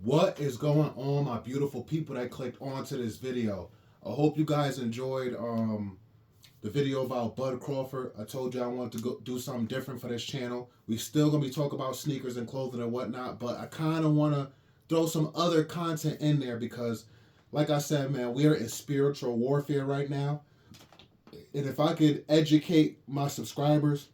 What is going on, my beautiful people that clicked onto this video? I hope you guys enjoyed the video about Bud Crawford. I told you I wanted to go do something different for this channel. We still gonna be talking about sneakers and clothing and whatnot, but I kind of want to throw some other content in there because, like I said, man, we are in spiritual warfare right now. And if I could educate my subscribers,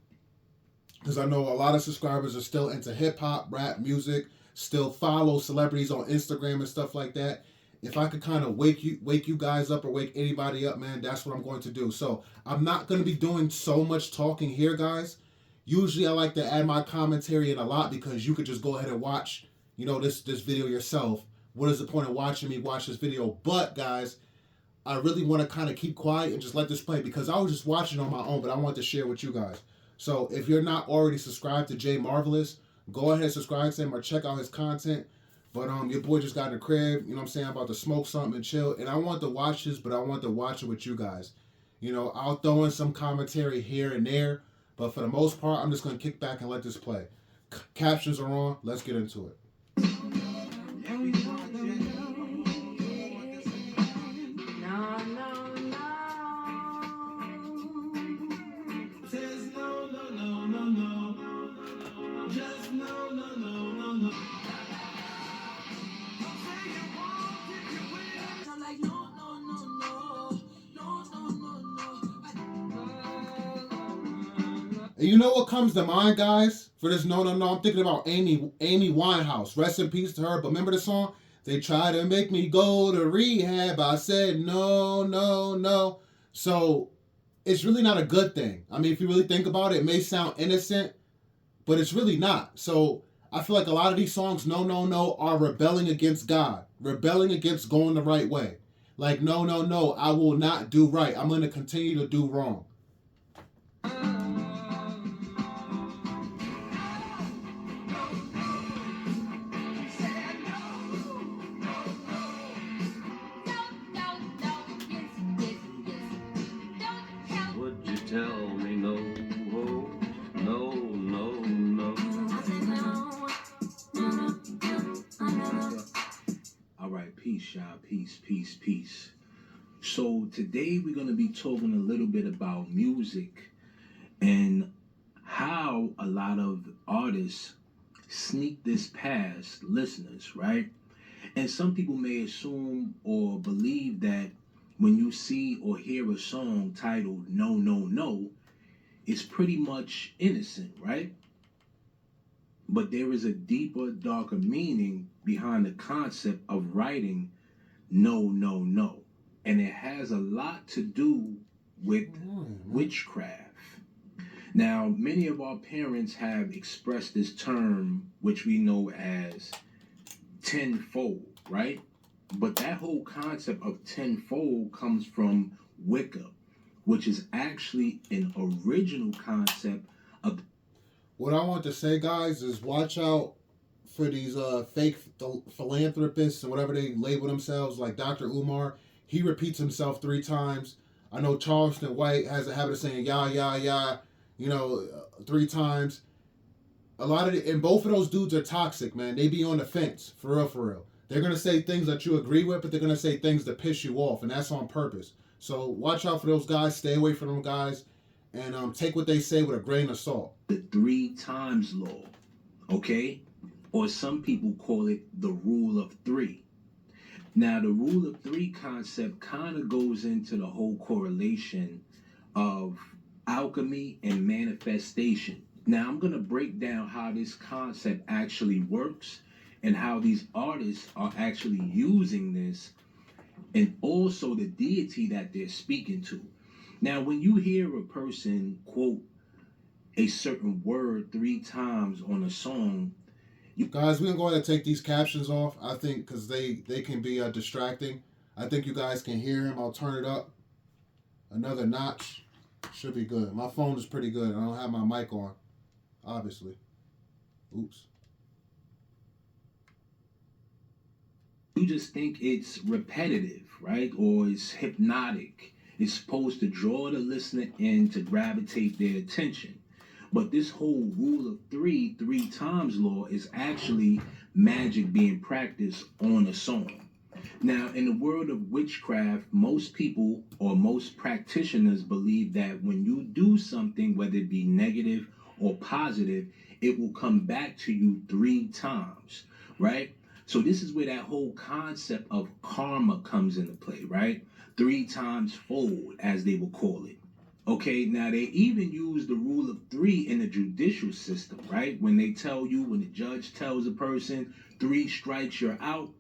because I know a lot of subscribers are still into hip hop, rap, music, still follow celebrities on Instagram and stuff like that. If I could kind of wake you guys up or wake anybody up, man, that's what I'm going to do. So I'm not going to be doing so much talking here, guys. Usually I like to add my commentary in a lot because you could just go ahead and watch, this video yourself. What is the point of watching me watch this video? But guys, I really want to kind of keep quiet and just let this play because I was just watching on my own, but I want to share with you guys. So if you're not already subscribed to Jay Marvelous, go ahead and subscribe to him or check out his content. But your boy just got in the crib, you know what I'm saying? I'm about to smoke something and chill. And I want to watch this, but I want to watch it with you guys. I'll throw in some commentary here and there, but for the most part, I'm just going to kick back and let this play. Captions are on. Let's get into it. And you know what comes to mind, guys, for this no. I'm thinking about Amy Winehouse. Rest in peace to her. But remember the song? They try to make me go to rehab. I said no. So it's really not a good thing. I mean, if you really think about it, it may sound innocent, but it's really not. So I feel like a lot of these songs, no, are rebelling against God, rebelling against going the right way. Like, no, I will not do right. I'm going to continue to do wrong. Tell me no, no. All right, peace, y'all. Peace. So today we're going to be talking a little bit about music and how a lot of artists sneak this past listeners, right? And some people may assume or believe that when you see or hear a song titled No, it's pretty much innocent, right? But there is a deeper, darker meaning behind the concept of writing no. And it has a lot to do with witchcraft. Now, many of our parents have expressed this term, which we know as tenfold, right? But that whole concept of tenfold comes from Wicca, which is actually an original concept of... What I want to say, guys, is watch out for these fake philanthropists and whatever they label themselves, like Dr. Umar. He repeats himself 3 times. I know Charleston White has a habit of saying, yeah, 3 times. And both of those dudes are toxic, man. They be on the fence, for real. They're going to say things that you agree with, but they're going to say things that piss you off, and that's on purpose. So watch out for those guys. Stay away from them guys, and take what they say with a grain of salt. The 3 times law, okay? Or some people call it the rule of 3. Now, the rule of 3 concept kind of goes into the whole correlation of alchemy and manifestation. Now, I'm going to break down how this concept actually works and how these artists are actually using this, and also the deity that they're speaking to. Now, when you hear a person quote a certain word 3 times on a song, guys, we're going to go ahead and take these captions off, I think, because they can be distracting. I think you guys can hear him. I'll turn it up another notch. Should be good. My phone is pretty good. I don't have my mic on, obviously. Oops. You just think it's repetitive, right? Or it's hypnotic. It's supposed to draw the listener in to gravitate their attention. But this whole rule of 3 times law is actually magic being practiced on a song. Now, in the world of witchcraft, most people or most practitioners believe that when you do something, whether it be negative or positive, it will come back to you 3 times, right? So this is where that whole concept of karma comes into play, right? 3 times fold, as they will call it. Okay, now they even use the rule of 3 in the judicial system, right? When they tell you, when the judge tells a person 3 strikes, you're out.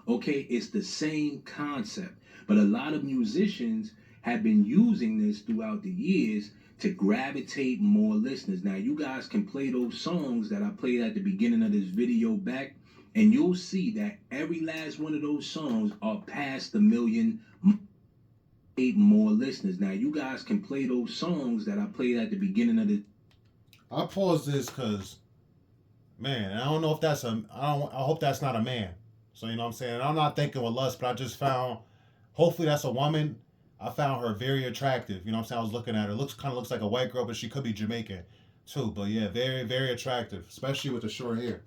Okay, it's the same concept. But a lot of musicians have been using this throughout the years to gravitate more listeners. Now, you guys can play those songs that I played at the beginning of this video back, and you'll see that every last one of those songs are past the million more listeners. Now, you guys can play those songs that I played at the beginning of the. I'll pause this because, man, I don't know if that's I hope that's not a man. So, you know what I'm saying? And I'm not thinking with lust, but I just found, hopefully that's a woman. I found her very attractive. You know what I'm saying? I was looking at her. Kind of looks like a white girl, but she could be Jamaican too. But yeah, very, very attractive, especially with the short hair.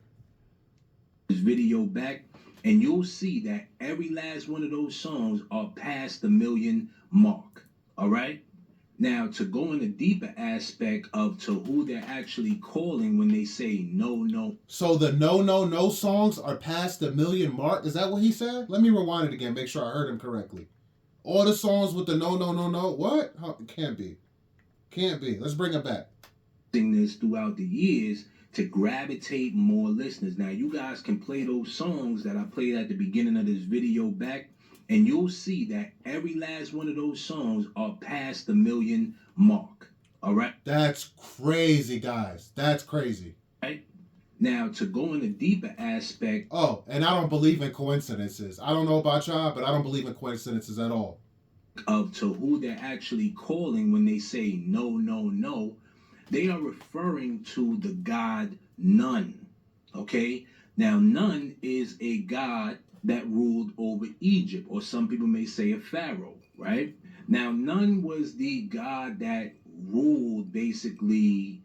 This video back, and you'll see that every last one of those songs are past the million mark. All right? Now, to go in a deeper aspect of to who they're actually calling when they say no, no. So the no songs are past the million mark? Is that what he said? Let me rewind it again, make sure I heard him correctly. All the songs with the no. What? It can't be. Can't be. Let's bring it back. This throughout the years to gravitate more listeners. Now, you guys can play those songs that I played at the beginning of this video back, and you'll see that every last one of those songs are past the million mark. All right? That's crazy, guys. That's crazy. Right? Now, to go in a deeper aspect. Oh, and I don't believe in coincidences. I don't know about y'all, but I don't believe in coincidences at all. Of to who they're actually calling when they say no. They are referring to the god Nun. Okay? Now, Nun is a god that ruled over Egypt, or some people may say a pharaoh, right? Now, Nun was the god that ruled basically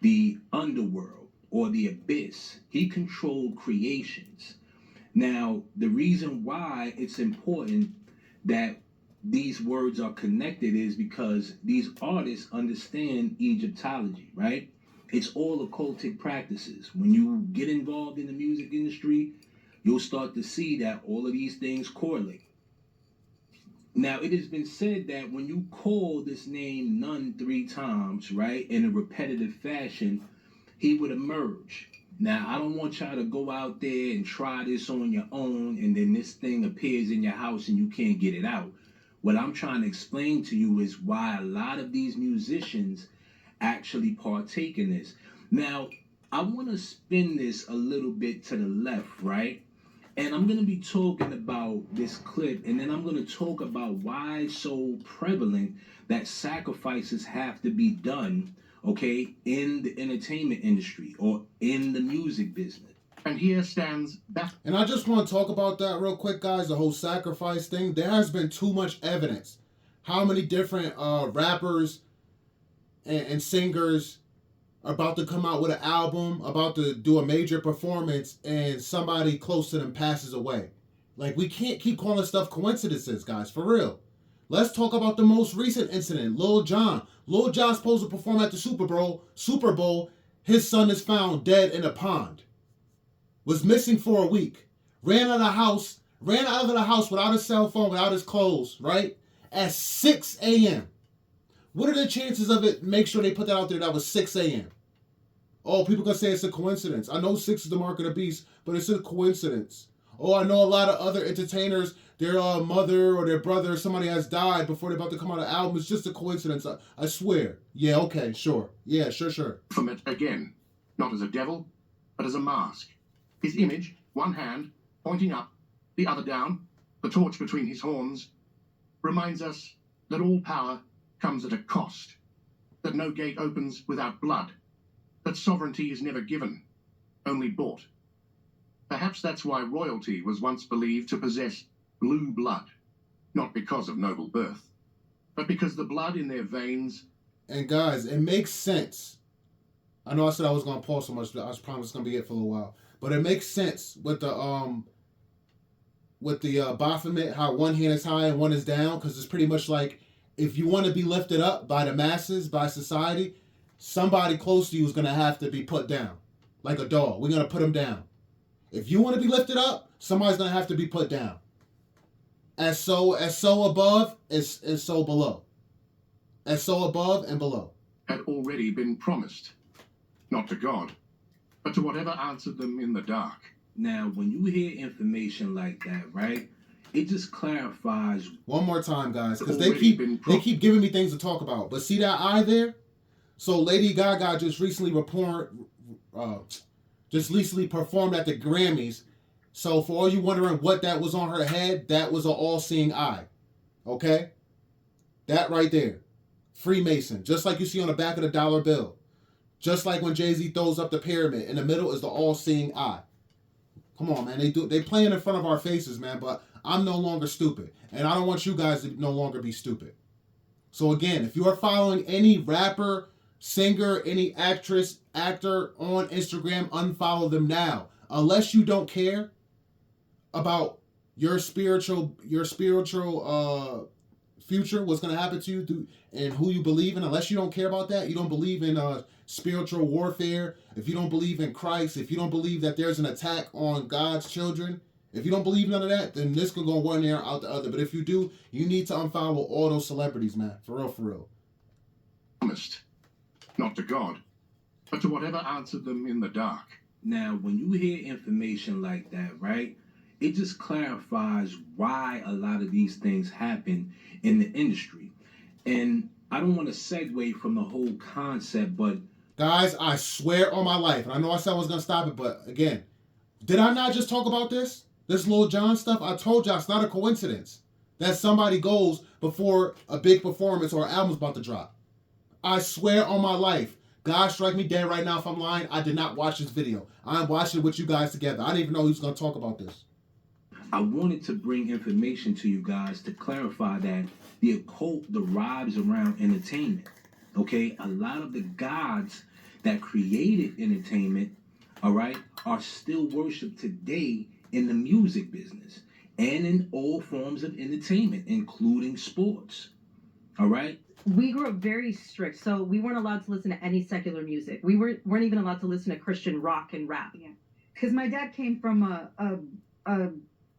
the underworld or the abyss. He controlled creations. Now, the reason why it's important that these words are connected is because these artists understand Egyptology, right? It's all occultic practices. When you get involved in the music industry, you'll start to see that all of these things correlate. Now, it has been said that when you call this name Nun 3 times, right, in a repetitive fashion, he would emerge. Now, I don't want y'all to go out there and try this on your own, and then this thing appears in your house and you can't get it out. What I'm trying to explain to you is why a lot of these musicians actually partake in this. Now, I want to spin this a little bit to the left, right? And I'm going to be talking about this clip, and then I'm going to talk about why it's so prevalent that sacrifices have to be done, okay, in the entertainment industry or in the music business. And here stands that. And I just want to talk about that real quick, guys, the whole sacrifice thing. There has been too much evidence. How many different rappers and singers are about to come out with an album, about to do a major performance, and somebody close to them passes away. Like, we can't keep calling stuff coincidences, guys, for real. Let's talk about the most recent incident, Lil Jon. Lil Jon's supposed to perform at the Super Bowl. His son is found dead in a pond. Was missing for a week. Ran out of the house without his cell phone, without his clothes, right? At 6 a.m. What are the chances of it? Make sure they put that out there that was 6 a.m. Oh, people can say it's a coincidence. I know 6 is the mark of the beast, but it's a coincidence. Oh, I know a lot of other entertainers, their mother or their brother or somebody has died before they're about to come out of an album. It's just a coincidence. I swear. Yeah, okay, sure. Yeah, sure. From it again, not as a devil, but as a mask. His image, one hand, pointing up, the other down, the torch between his horns, reminds us that all power comes at a cost, that no gate opens without blood, that sovereignty is never given, only bought. Perhaps that's why royalty was once believed to possess blue blood, not because of noble birth, but because the blood in their veins. And guys, it makes sense. I know I said I was going to pause so much, but I promise it's going to be it for a little while. But it makes sense with the Baphomet, how one hand is high and one is down, because it's pretty much like if you want to be lifted up by the masses, by society, somebody close to you is going to have to be put down, like a dog. We're going to put him down. If you want to be lifted up, somebody's going to have to be put down. As so above, as so below. As so above and below. Had already been promised, not to God, but to whatever answered them in the dark. Now, when you hear information like that, right, it just clarifies. One more time, guys, because they keep giving me things to talk about. But see that eye there? So Lady Gaga just recently performed at the Grammys. So for all you wondering what that was on her head, that was an all-seeing eye. Okay? That right there. Freemason. Just like you see on the back of the dollar bill. Just like when Jay-Z throws up the pyramid. In the middle is the all-seeing eye. Come on, man. They playing in front of our faces, man. But I'm no longer stupid. And I don't want you guys to no longer be stupid. So again, if you are following any rapper, singer, any actress, actor on Instagram, unfollow them now. Unless you don't care about your spiritual future, what's going to happen to you and who you believe in. Unless you don't care about that, you don't believe in spiritual warfare, if you don't believe in Christ, if you don't believe that there's an attack on God's children, if you don't believe none of that, then this can go one ear out the other. But if you do, you need to unfollow all those celebrities, man. For real. Promised, not to God, but to whatever answered them in the dark. Now, when you hear information like that, right, it just clarifies why a lot of these things happen in the industry. And I don't want to segue from the whole concept, but guys, I swear on my life, and I know I said I was going to stop it, but again, did I not just talk about this? This Lil Jon stuff? I told y'all it's not a coincidence that somebody goes before a big performance or an album's about to drop. I swear on my life. God strike me dead right now if I'm lying. I did not watch this video. I'm watching it with you guys together. I didn't even know he was going to talk about this. I wanted to bring information to you guys to clarify that the occult derives around entertainment. Okay? A lot of the gods that created entertainment, all right, are still worshipped today in the music business and in all forms of entertainment, including sports. All right? We grew up very strict, so we weren't allowed to listen to any secular music. We weren't even allowed to listen to Christian rock and rap. Yeah, because my dad came from a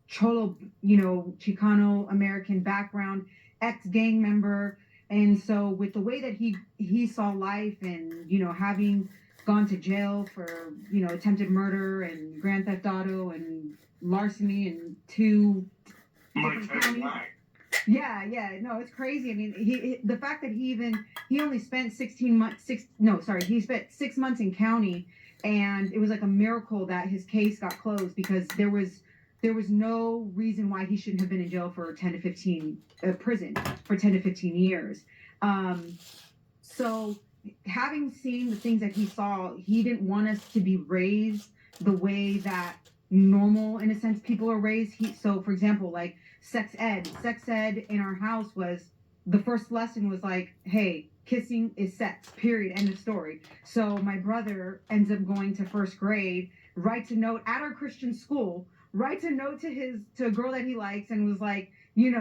Cholo, Chicano American background, ex-gang member. And so with the way that he saw life and, having gone to jail for, attempted murder and grand theft auto and larceny and two different counties. Yeah, no, it's crazy. I mean, the fact that he only spent 6 months in county, and it was like a miracle that his case got closed because there was no reason why he shouldn't have been in jail for 10 to 15 prison for 10 to 15 years. So having seen the things that he saw, he didn't want us to be raised the way that normal, in a sense, people are raised. So for example, like sex ed in our house was, the first lesson was like, hey, kissing is sex, period, end of story. So my brother ends up going to first grade, writes a note at our Christian school, writes a note to a girl that he likes, and was like, do you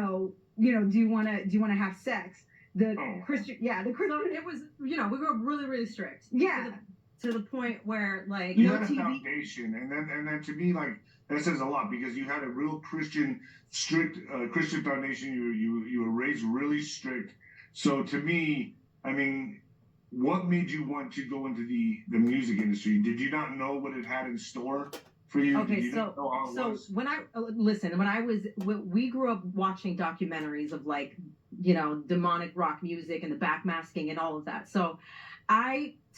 want to have sex? The Christian. It was, we grew up really, really strict. Yeah. To the point where, like, you no had a TV. foundation, and then to me, like, that says a lot, because you had a real Christian, strict Christian foundation. You were raised really strict. So to me, I mean, what made you want to go into the music industry? Did you not know what it had in store for you? Okay, you so was? when we grew up watching documentaries of, like, demonic rock music and the backmasking and all of that. So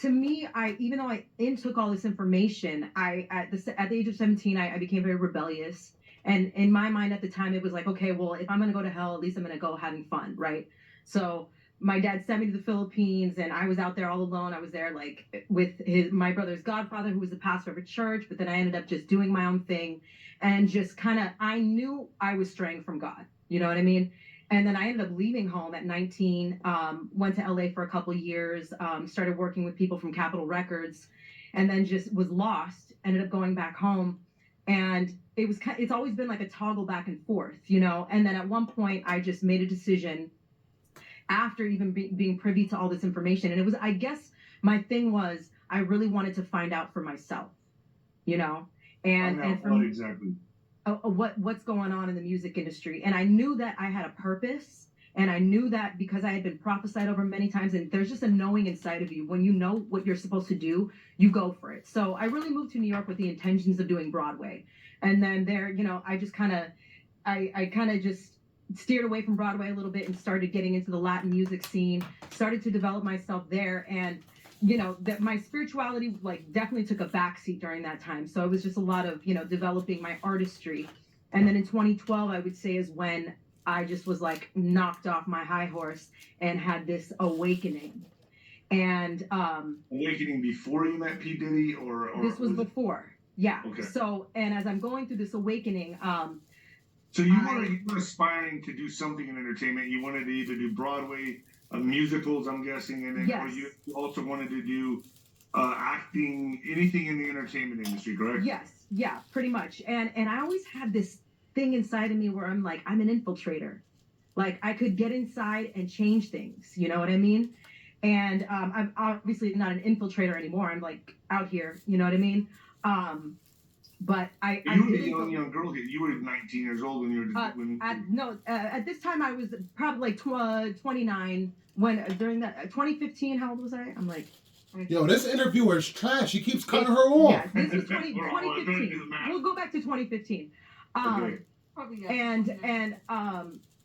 even though I intook all this information, at the age of 17, I became very rebellious. And in my mind at the time, it was like, okay, well, if I'm going to go to hell, at least I'm going to go having fun, right? So my dad sent me to the Philippines, and I was out there all alone. I was there, like, with my brother's godfather, who was the pastor of a church, but then I ended up just doing my own thing, and just I knew I was straying from God. You know what I mean? And then I ended up leaving home at 19, went to LA for a couple of years, started working with people from Capitol Records. and then just was lost, ended up going back home. And it's always been like a toggle back and forth, you know? And then at one point I just made a decision after even being privy to all this information. And it was, I guess my thing was, I really wanted to find out for myself, you know? And for what me, exactly? what's going on in the music industry. And I knew that I had a purpose, and I knew that because I had been prophesied over many times, and there's just a knowing inside of you. When you know what you're supposed to do, you go for it. So I really moved to New York with the intentions of doing Broadway. And then there, you know, I just kind of, I kind of just steered away from Broadway a little bit and started getting into the Latin music scene, started to develop myself there. And you know, that my spirituality like definitely took a backseat during that time. So it was just a lot of, you know, developing my artistry. And then in 2012, I would say, is when I just was like knocked off my high horse and had this awakening. And Awakening before you met P. Diddy, or this was before. Yeah. Okay. So, and as I'm going through this awakening, so you were aspiring to do something in entertainment. You wanted to either do Broadway, musicals, I'm guessing, and then Yes. or you also wanted to do acting, anything in the entertainment industry, correct? Yes, yeah, pretty much. And I always had this thing inside of me where I'm like, I'm an infiltrator. Like I could get inside and change things, you know what I mean? And I'm obviously not an infiltrator anymore. I'm like out here, you know what I mean? But You were a young girl. You were 19 years old when you were. At this time I was probably like 29 when during that 2015. How old was I? I'm like, yo, this interviewer is trash. She keeps cutting her off. Yeah, this is 2015. We'll go back to 2015. Okay. And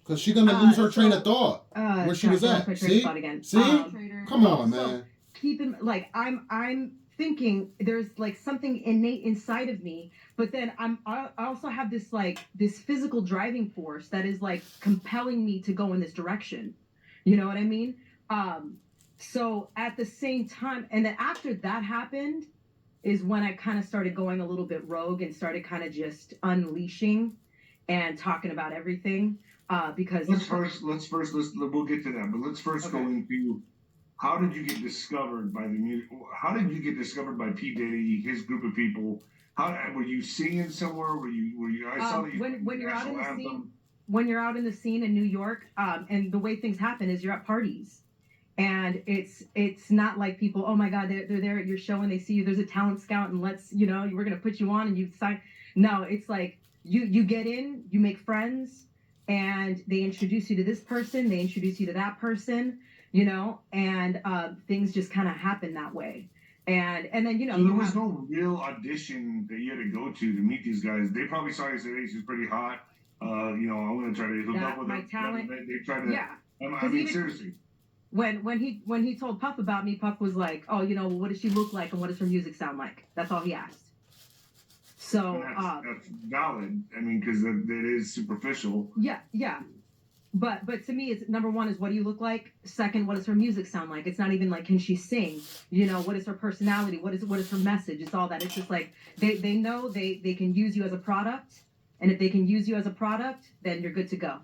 Because she's gonna lose her train of thought. Where she was at. See? Come on, man. So keep in like I'm thinking there's like something innate inside of me, but then I also have this like this physical driving force that is like compelling me to go in this direction. You know what I mean? So at the same time, and then after that happened is when I kind of started going a little bit rogue and started kind of just unleashing and talking about everything. Because we'll get to that, but let's first go into how did you get discovered by the music? How did you get discovered by P. Diddy, his group of people? How were you singing somewhere? Were you? I saw that you when you're out in the scene. When you're out in the scene in New York, and the way things happen is you're at parties, and it's not like people, oh my God, they're there at your show and they see you. There's a talent scout and we're gonna put you on and you sign. No, it's like you get in, you make friends, and they introduce you to this person, they introduce you to that person, you know, and things just kind of happen that way. And then, you know. So there was no real audition that you had to go to meet these guys. They probably saw you and said, hey, she's pretty hot. You know, I'm going to try to hook up with her. My talent. They tried to. Yeah. I mean, seriously. When he told Puff about me, Puff was like, oh, you know, what does she look like and what does her music sound like? That's all he asked. So that's valid. I mean, because that is superficial. Yeah. But to me, it's number one is what do you look like? Second, what does her music sound like? It's not even like can she sing? You know, what is her personality? What is her message? It's all that. It's just like they know they can use you as a product, and if they can use you as a product, then you're good to go.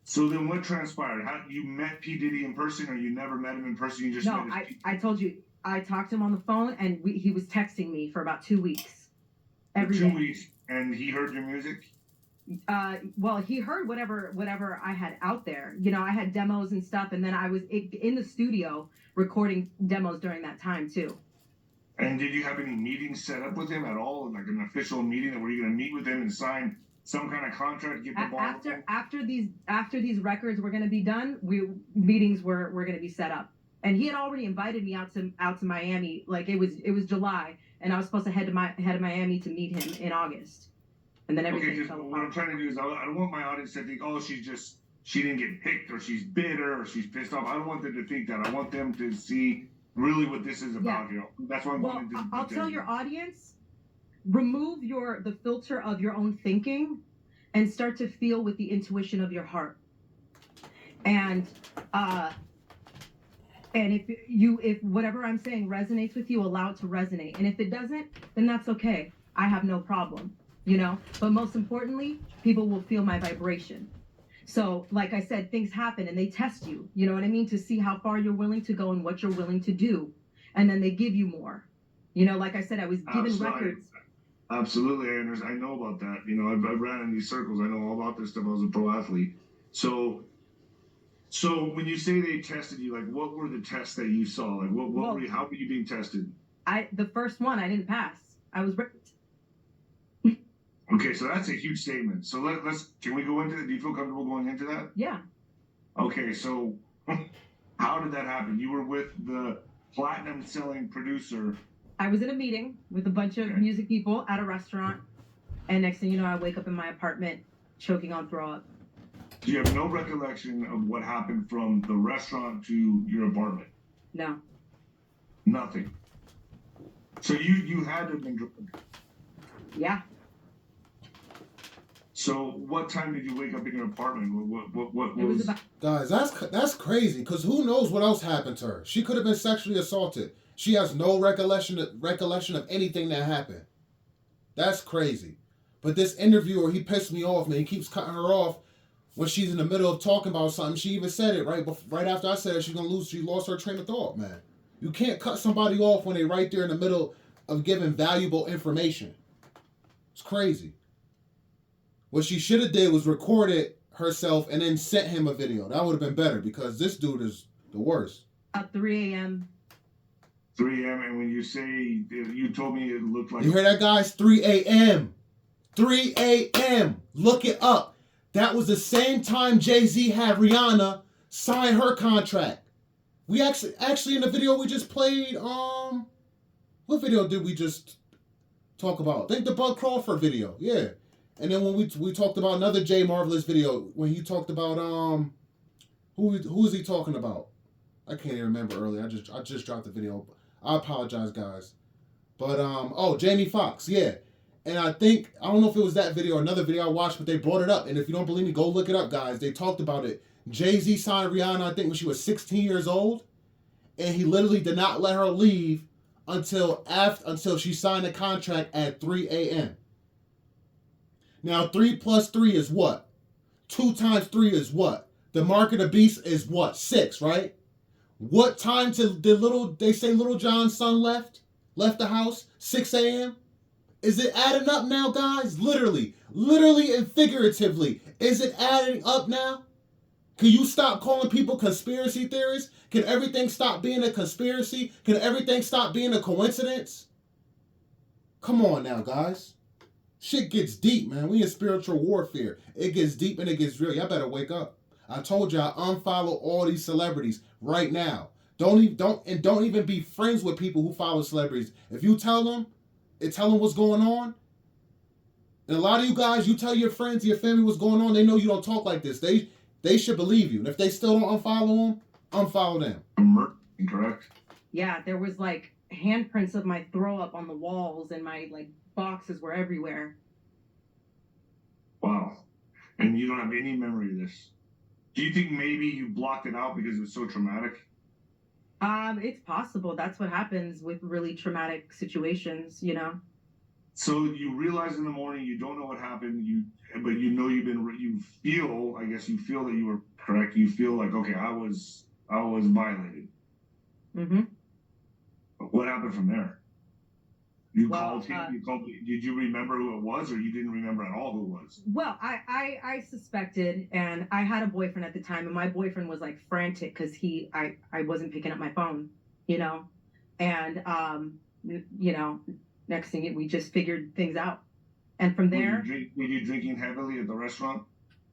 So then, what transpired? How you met P. Diddy in person, or you never met him in person? You just no. I told you I talked to him on the phone, and he was texting me for about 2 weeks. Every day. 2 weeks, and he heard your music. Well, he heard whatever I had out there. You know, I had demos and stuff, and then I was in the studio recording demos during that time too. And did you have any meetings set up with him at all, like an official meeting? Were you going to meet with him and sign some kind of contract, get the ball? After these records were going to be done, meetings were going to be set up. And he had already invited me out to Miami. Like it was July, and I was supposed to head to Miami to meet him in August. And then everything fell apart. What I'm trying to do is I don't want my audience to think, oh, she didn't get picked, or she's bitter, or she's pissed off. I don't want them to think that. I want them to see really what this is about. You know, that's why I'm going into. I'll tell your audience, remove the filter of your own thinking, and start to feel with the intuition of your heart. And if whatever I'm saying resonates with you, allow it to resonate. And if it doesn't, then that's okay. I have no problem. You know, but most importantly, people will feel my vibration. So, like I said, things happen and they test you, you know what I mean, to see how far you're willing to go and what you're willing to do. And then they give you more. You know, like I said, I was given Absolutely. records. Absolutely, I know about that. You know, I've ran in these circles. I know all about this stuff. I was a pro athlete. So when you say they tested you, like, what were the tests that you saw? Like, Well, were you, how were you being tested? The first one I didn't pass. I was raped. Okay, so that's a huge statement. So can we go into that? Do you feel comfortable going into that? Yeah. Okay, so how did that happen? You were with the platinum selling producer. I was in a meeting with a bunch of music people at a restaurant, and next thing you know, I wake up in my apartment choking on throw up. Do you have no recollection of what happened from the restaurant to your apartment? No. Nothing. So you had to have been drunk. Yeah. So what time did you wake up in your apartment? What It was was? about Guys, that's crazy. Because who knows what else happened to her? She could have been sexually assaulted. She has no recollection of anything that happened. That's crazy. But this interviewer, he pissed me off, man. He keeps cutting her off when she's in the middle of talking about something. She even said it right after I said it. She lost her train of thought, man. You can't cut somebody off when they're right there in the middle of giving valuable information. It's crazy. What she should have did was recorded herself and then sent him a video. That would have been better because this dude is the worst. about 3 a.m. 3 a.m. And when you say, you told me it looked like. You hear that, guys? 3 a.m. 3 a.m. Look it up. That was the same time Jay-Z had Rihanna sign her contract. We actually in the video we just played, what video did we just talk about? I think the Bud Crawford video, yeah. And then when we talked about another Jay Marvelous video when he talked about who is he talking about? I can't even remember earlier. I just dropped the video. I apologize, guys. But Jamie Foxx, yeah. And I don't know if it was that video or another video I watched, but they brought it up. And if you don't believe me, go look it up, guys. They talked about it. Jay-Z signed Rihanna, I think, when she was 16 years old. And he literally did not let her leave until she signed the contract at 3 a.m. Now, 3 plus 3 is what? 2 times 3 is what? The mark of the beast is what? 6, right? What time did they say Little John's son left the house? 6 a.m.? Is it adding up now, guys? Literally and figuratively. Is it adding up now? Can you stop calling people conspiracy theorists? Can everything stop being a conspiracy? Can everything stop being a coincidence? Come on now, guys. Shit gets deep, man. We in spiritual warfare. It gets deep and it gets real. Y'all better wake up. I told y'all, unfollow all these celebrities right now. Don't even be friends with people who follow celebrities. If you tell them what's going on, and a lot of you guys, you tell your friends, your family what's going on, they know you don't talk like this. They should believe you. And if they still don't unfollow them, unfollow them. Correct. Yeah, there was like handprints of my throw up on the walls, and my like boxes were everywhere. Wow. And you don't have any memory of this. Do you think maybe you blocked it out because it was so traumatic? It's possible. That's what happens with really traumatic situations, you know. So you realize in the morning you don't know what happened, but you know you feel that you were correct. You feel like, okay, I was violated. Mm-hmm. What happened from there? Called him. Did you remember who it was, or you didn't remember at all who it was? Well, I suspected, and I had a boyfriend at the time, and my boyfriend was like frantic because I wasn't picking up my phone, you know, and you know, next thing we just figured things out, and from there. Were you drinking heavily at the restaurant?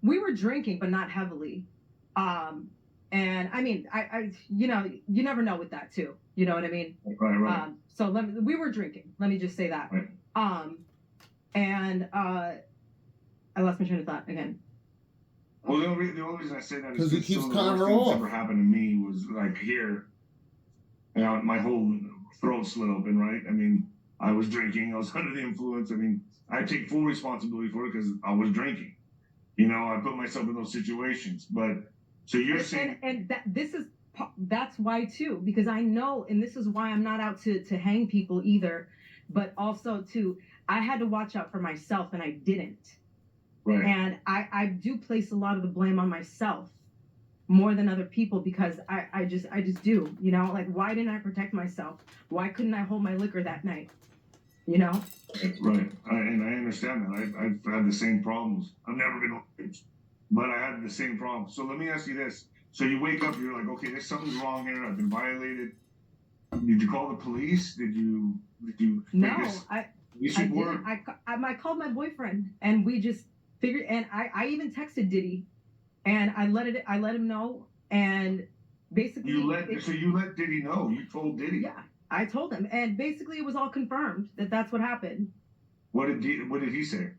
We were drinking, but not heavily. And I mean, I you know, you never know with that too. You know what I mean? Right. So we were drinking. Let me just say that. Right. And I lost my train of thought again. Well, the only reason I say that is because he keeps cutting her off. off. That ever happened to me was like here. You know, my whole throat slit open. Right. I mean, I was drinking. I was under the influence. I mean, I take full responsibility for it because I was drinking. You know, I put myself in those situations. But so you're saying, and that's why too, because I know, and this is why I'm not out to hang people either, but also too, I had to watch out for myself, and I didn't. right. And I do place a lot of the blame on myself more than other people because I just do, you know, like why didn't I protect myself? Why couldn't I hold my liquor that night? You know? Right. And I understand that. I've had the same problems. I've never been raped, but I had the same problem. So let me ask you this. So you wake up, you're like, okay, there's something's wrong here. I've been violated. Did you call the police? Did you No, I didn't. I called my boyfriend and we just figured, and I even texted Diddy and I let him know, and basically you let Diddy know. You told Diddy. Yeah, I told him, and basically it was all confirmed that that's what happened. What did he say?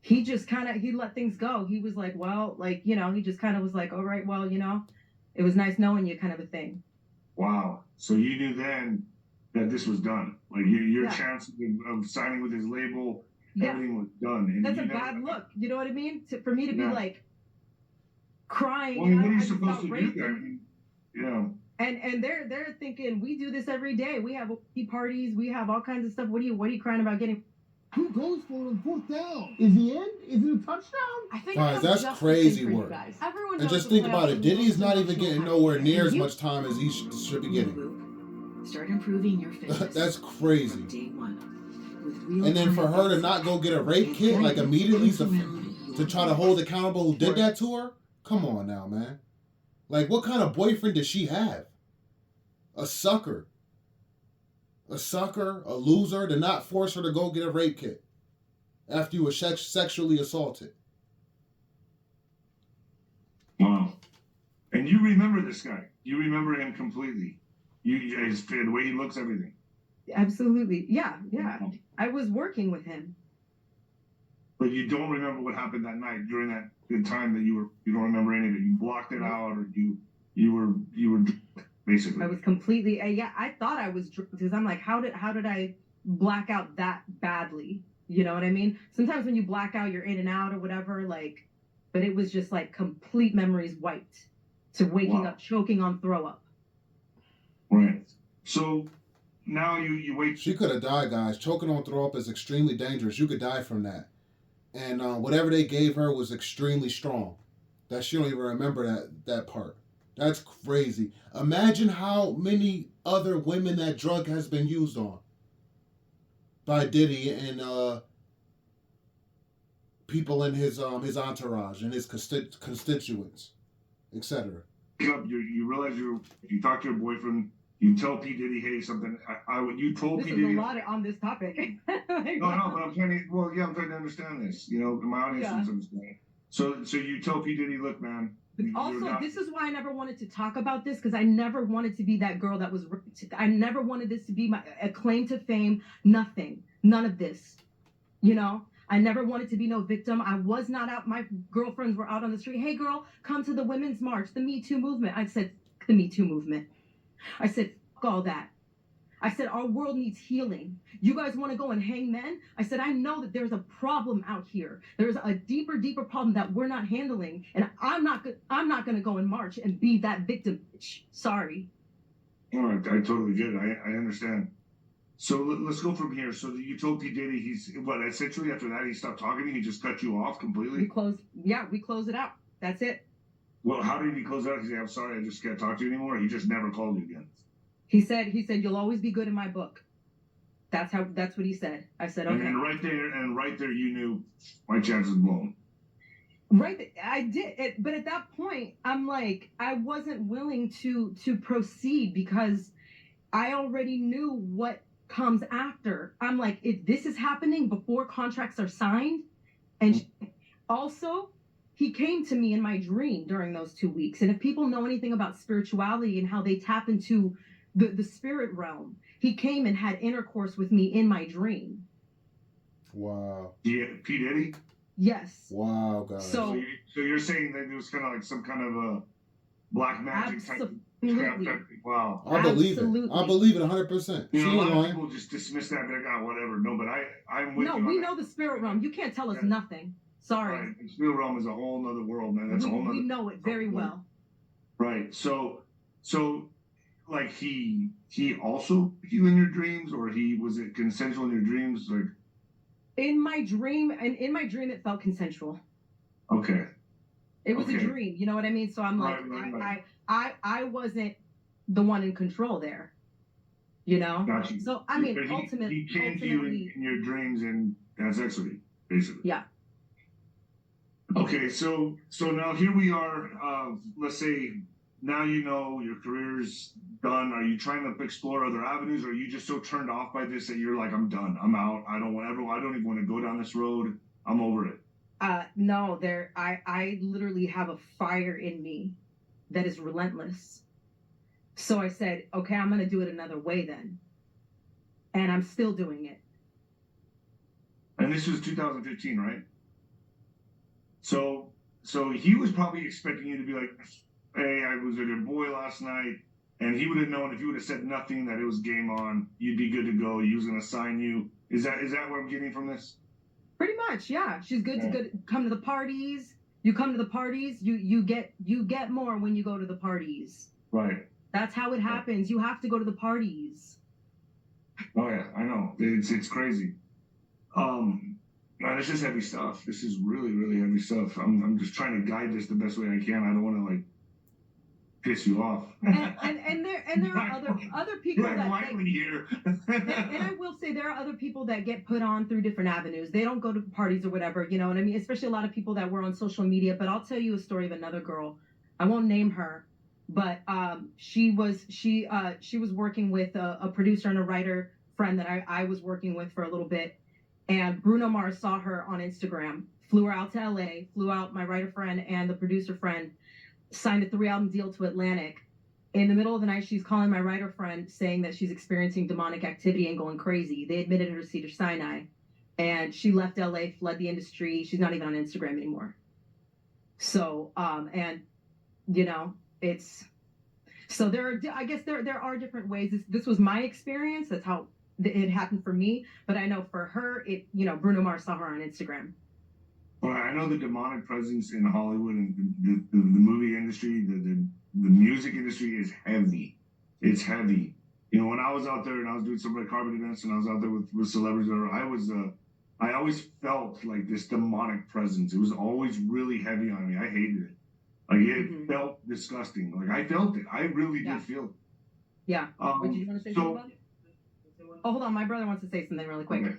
He just he let things go. He was like, well, like, you know, he just kind of was like, all right, well, you know, it was nice knowing you, kind of a thing. Wow. So you knew then that this was done. Like your chances of signing with his label, everything was done. And that's a bad look. You know what I mean? For me to be like crying. Well, what are you supposed to do then? Yeah. And they're thinking we do this every day. We have parties. We have all kinds of stuff. What are you crying about getting? Who goes for it on fourth down? Is he in? Is it a touchdown? I think guys, that's crazy work. Everyone and just think about it. Diddy's not even getting nowhere near as much time as he should be getting. Start improving your fitness. That's crazy. Day one. With real and then for her to not go get a rape kit like immediately to try to hold accountable who did that to her? Come on now, man. Like, what kind of boyfriend does she have? A sucker. A loser, to not force her to go get a rape kit after you were sexually assaulted. Wow. And you remember this guy. You remember him completely. The way he looks, everything. Absolutely. Yeah. I was working with him. But you don't remember what happened that night during the time that you don't remember any of it. You blocked it out, or you were basically. I was completely. I thought I was, because I'm like, how did I black out that badly? You know what I mean? Sometimes when you black out, you're in and out or whatever. Like, but it was just like complete memories wiped to waking up choking on throw up. Right. So now you wait. She could have died, guys. Choking on throw up is extremely dangerous. You could die from that. And whatever they gave her was extremely strong. That she don't even remember that part. That's crazy. Imagine how many other women that drug has been used on by Diddy and people in his entourage and his constituents, etc. You realize if you talk to your boyfriend, you tell P. Diddy, hey, something. You told P. Diddy. There's a lot on this topic. No, but I'm trying to understand this. You know, my audience needs to understand. So you tell P. Diddy, look, man. Also, this is why I never wanted to talk about this, because I never wanted to be that girl that was raped. I never wanted this to be a claim to fame. Nothing. None of this. You know? I never wanted to be no victim. I was not out. My girlfriends were out on the street. Hey, girl, come to the Women's March, the Me Too movement. I said, the Me Too movement. I said, fuck all that. I said, our world needs healing. You guys want to go and hang men? I said, I know that there's a problem out here. There's a deeper problem that we're not handling. And I'm not going to go and march and be that victim. Sorry. All right, I totally get it. I understand. So let's go from here. So you told P. Diddy essentially after that he stopped talking to you? He just cut you off completely? We closed it out. That's it. Well, how did he close it out? He said, I'm sorry, I just can't talk to you anymore. He just never called you again. He said, you'll always be good in my book. That's what he said. I said, okay. And right there, you knew my chance is blown. Right. I did. But at that point, I'm like, I wasn't willing to proceed because I already knew what comes after. I'm like, if this is happening before contracts are signed, and also he came to me in my dream during those 2 weeks. And if people know anything about spirituality and how they tap into the spirit realm, he came and had intercourse with me in my dream. Wow. Yeah, P. Diddy? Yes. Wow, guys. So you're saying that it was kind of like some kind of a black magic type of crap. Wow. I believe it. I believe it 100%. You know, a lot of people just dismiss that and they're like, oh, whatever. No, but I'm with you. No, we know the spirit realm. You can't tell us nothing. Sorry. Right. The spirit realm is a whole nother world, man. That's a whole nother. We know it very well. Right. So like he also you in your dreams, or was it consensual in your dreams? Like in my dream, it felt consensual. Okay. It was a Okay. dream. You know what I mean? So I'm like, Right. I wasn't the one in control there. You know? Got you. So I mean, But he came to you ultimately, in your dreams and had sex with you, basically. yeah. Okay, so now here we are. Let's say now you know your career's done. Are you trying to explore other avenues, or are you just so turned off by this that you're like, I'm done. I'm out. I don't even want to go down this road. I'm over it. No, I literally have a fire in me that is relentless. So I said, okay, I'm gonna do it another way then. And I'm still doing it. And this was 2015, right? So he was probably expecting you to be like, hey, I was with your boy last night, and he would have known if you would have said nothing that it was game on, you'd be good to go. He was gonna sign you. Is that what I'm getting from this? Pretty much, yeah. She's good to come to the parties. You come to the parties, you get more when you go to the parties. Right. That's how it happens. You have to go to the parties. Oh yeah, I know. It's crazy. Man, it's just heavy stuff. This is really, really heavy stuff. I'm just trying to guide this the best way I can. I don't want to like piss you off. And there are other people that here. and I will say there are other people that get put on through different avenues. They don't go to parties or whatever, you know what I mean? Especially a lot of people that were on social media. But I'll tell you a story of another girl. I won't name her, but she was working with a producer and a writer friend that I was working with for a little bit. And Bruno Mars saw her on Instagram, flew her out to LA, flew out my writer friend and the producer friend, signed a 3-album deal to Atlantic. In the middle of the night, she's calling my writer friend saying that she's experiencing demonic activity and going crazy. They admitted her to Cedar Sinai. And she left LA, fled the industry. She's not even on Instagram anymore. So, and, you know, it's... So I guess there are different ways. This was my experience. That's how it happened for me, but I know for her, Bruno Mars saw her on Instagram. Well, I know the demonic presence in Hollywood and the movie industry, the music industry is heavy. It's heavy. You know, when I was out there and I was doing some red carpet events and I was out there with celebrities, I always felt like this demonic presence. It was always really heavy on me. I hated it. Like it felt disgusting. Like I felt it. I really did feel it. Yeah. Did you want to say something about it? Oh, hold on. My brother wants to say something really quick. Okay.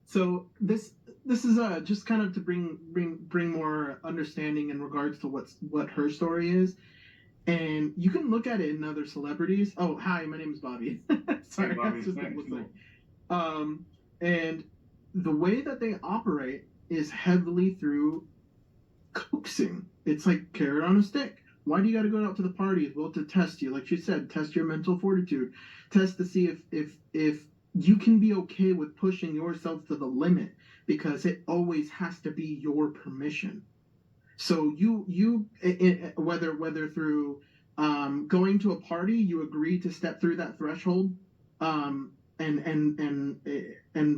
So this is just kind of to bring more understanding in regards to what her story is, and you can look at it in other celebrities. Oh, hi, my name is Bobby. Sorry, hey, Bobby. that's just Thanks, cool. And the way that they operate is heavily through coaxing. It's like carrot on a stick. Why do you got to go out to the parties? Well, to test you, like you said, test your mental fortitude, test to see if you can be okay with pushing yourself to the limit, because it always has to be your permission. So whether through going to a party, you agree to step through that threshold, and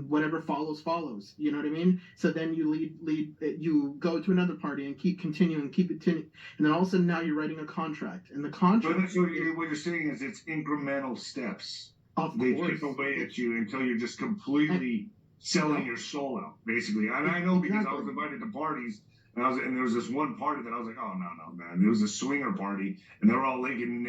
whatever follows. You know what I mean? So then you go to another party and keep continuing, and then all of a sudden now you're writing a contract, and the contract. So what you're saying is it's incremental steps. They chip away at you until you're just completely selling your soul out, basically. And I know because I was invited to parties, and there was this one party that I was like, oh no, man. It was a swinger party, and they were all laying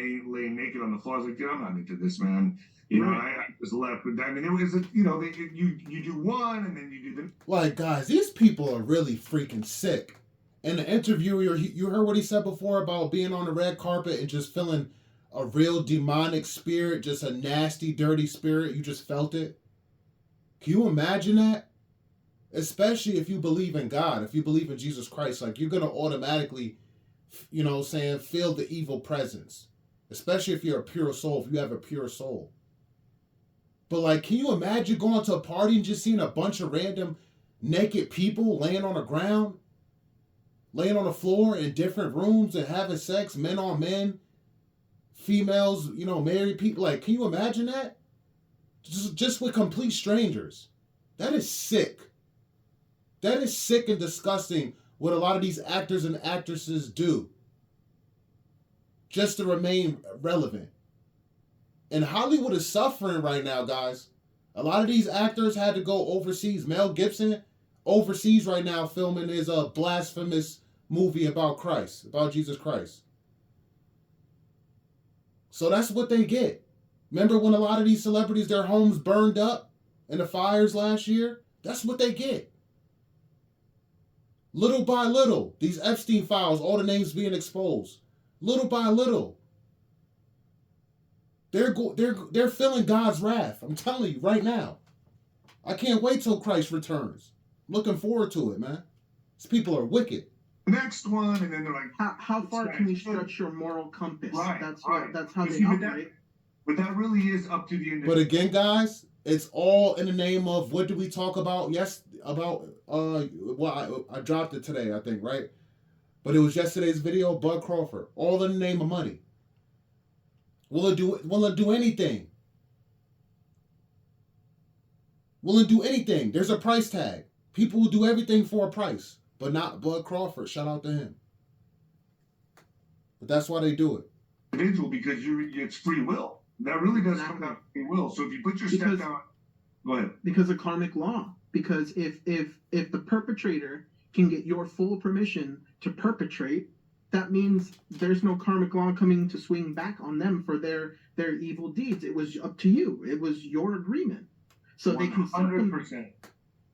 naked on the floor. I was like, dude, I'm not into this, man. You know, I just left. But I mean, it was, you do one, and then you do the. Like, guys, these people are really freaking sick. In the interview, you heard what he said before about being on the red carpet and just feeling a real demonic spirit, just a nasty, dirty spirit. You just felt it. Can you imagine that? Especially if you believe in God, if you believe in Jesus Christ, like you're going to automatically, feel the evil presence. Especially if you're a pure soul, if you have a pure soul. But like, can you imagine going to a party and just seeing a bunch of random naked people laying on the ground, laying on the floor in different rooms and having sex, men on men, females, married people? Like, can you imagine that? Just with complete strangers. That is sick. That is sick and disgusting what a lot of these actors and actresses do just to remain relevant. And Hollywood is suffering right now, guys. A lot of these actors had to go overseas. Mel Gibson, overseas right now, filming his blasphemous movie about Christ, about Jesus Christ. So that's what they get. Remember when a lot of these celebrities, their homes burned up in the fires last year? That's what they get. Little by little, these Epstein files, all the names being exposed. Little by little. They're feeling God's wrath. I'm telling you right now. I can't wait till Christ returns. Looking forward to it, man. These people are wicked. Next one, and then they're like, how far can you stretch your moral compass? Right, That's right. That's how they See, operate. But that really is up to the individual. But again, guys, it's all in the name of what did we talk about? Yes, about well, I dropped it today, I think, right? But it was yesterday's video, Bud Crawford. All in the name of money. Will it do anything? Will it do anything? There's a price tag. People will do everything for a price, but not Bud Crawford. Shout out to him. But that's why they do it. Individual, because it's free will. That really does come down to free will. So if you put your step down, go ahead. Because of karmic law. Because if the perpetrator can get your full permission to perpetrate, that means there's no karmic law coming to swing back on them for their evil deeds. It was up to you. It was your agreement. So 100%. They can 100%.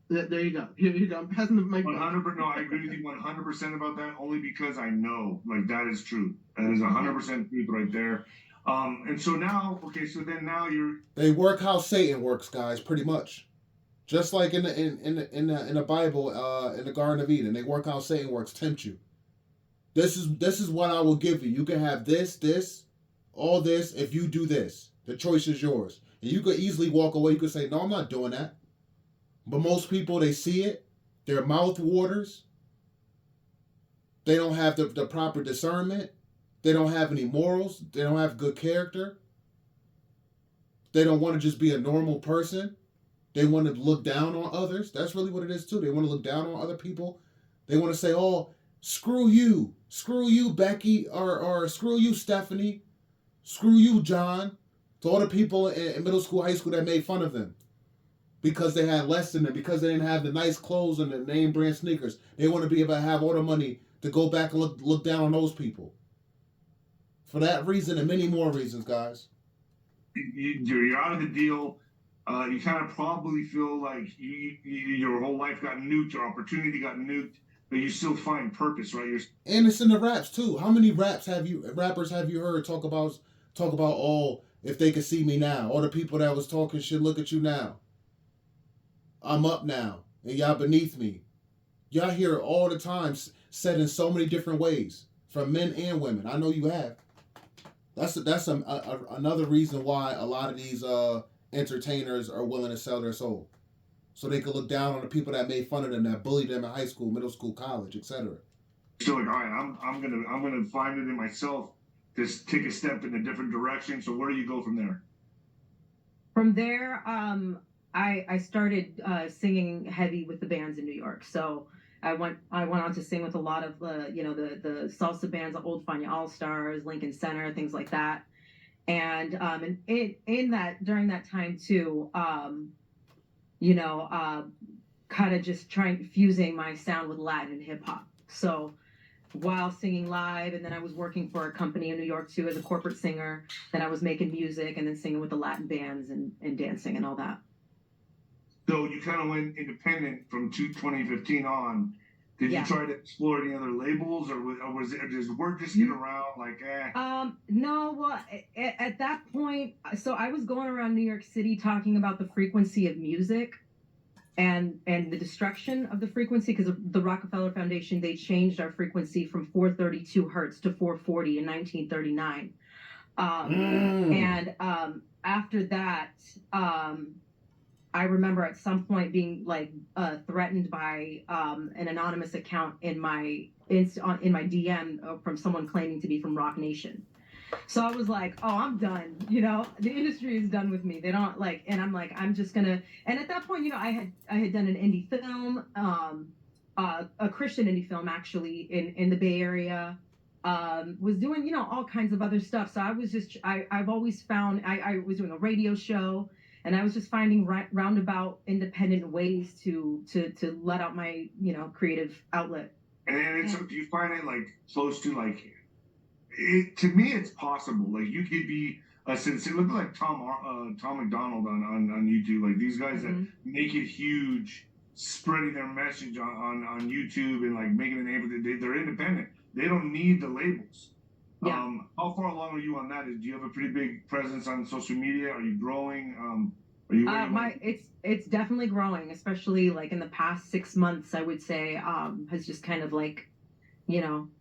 There you go. Here you go. I'm passing the mic. 100%. No, I agree with you 100% about that. Only because I know, like, that is true. That is 100% truth right there. And so now, okay, so then now they work how Satan works, guys, pretty much. Just like in the Bible, in the Garden of Eden, they work how Satan works, tempt you. This is what I will give you. You can have this, all this if you do this. The choice is yours. And you could easily walk away. You could say, no, I'm not doing that. But most people, they see it. Their mouth waters. They don't have the proper discernment. They don't have any morals. They don't have good character. They don't want to just be a normal person. They want to look down on others. That's really what it is, too. They want to look down on other people. They want to say, oh, screw you, Becky, or screw you, Stephanie, screw you, John, to all the people in middle school, high school that made fun of them because they had less than them, because they didn't have the nice clothes and the name brand sneakers. They want to be able to have all the money to go back and look down on those people. For that reason and many more reasons, guys. You're out of the deal. You kind of probably feel like your whole life got nuked, your opportunity got nuked. But you still find purpose, right? And it's in the raps too. How many rappers have you heard talk about? Oh, if they could see me now, all the people that was talking shit, look at you now. I'm up now, and y'all beneath me. Y'all hear it all the time, said in so many different ways from men and women. I know you have. That's another reason why a lot of these entertainers are willing to sell their soul. So they could look down on the people that made fun of them, that bullied them in high school, middle school, college, etc. So like, all right, I'm gonna find it in myself to take a step in a different direction. So where do you go from there? From there, I started singing heavy with the bands in New York. So I went on to sing with a lot of the salsa bands, the Old Fania All Stars, Lincoln Center, things like that. And during that time too. Kind of just fusing my sound with Latin and hip hop. So while singing live, and then I was working for a company in New York too as a corporate singer, then I was making music and then singing with the Latin bands and dancing and all that. So you kind of went independent from 2015 on. Did you try to explore any other labels, or was it just word just get around like No, well, at that point, so I was going around New York City talking about the frequency of music and the destruction of the frequency, because the Rockefeller Foundation, they changed our frequency from 432 hertz to 440 in 1939. And after that, I remember at some point being threatened by an anonymous account in my DM from someone claiming to be from Rock Nation. So I was like, oh, I'm done. The industry is done with me. They don't and I'm like, I'm just gonna. And at that point, I had done an indie film, a Christian indie film actually in the Bay Area. Was doing all kinds of other stuff. So I was just I've always found I was doing a radio show. And I was just finding roundabout independent ways to let out my creative outlet. And it's, do you find it like close to like it? To me, it's possible. Like you could be a sincere. Look at like Tom McDonald on YouTube. Like these guys that make it huge, spreading their message on YouTube and like making a name for it. They're independent. They don't need the labels. Yeah. How far along are you on that? Do you have a pretty big presence on social media? Are you growing? Are you? It's definitely growing, especially like in the past 6 months. I would say has just kind of like,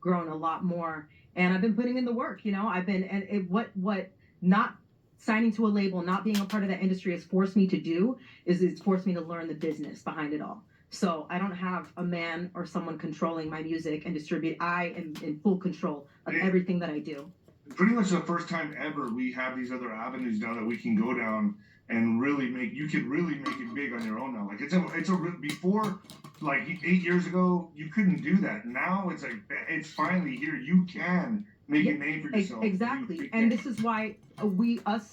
grown a lot more. And I've been putting in the work. I've been what not signing to a label, not being a part of that industry has forced me to do is it's forced me to learn the business behind it all. So I don't have a man or someone controlling my music and distribute. I am in full control of everything that I do. Pretty much the first time ever we have these other avenues now that we can go down and really you could really make it big on your own now. Like before, like 8 years ago, you couldn't do that. Now it's like, it's finally here. You can make a name for yourself. Exactly. And this is why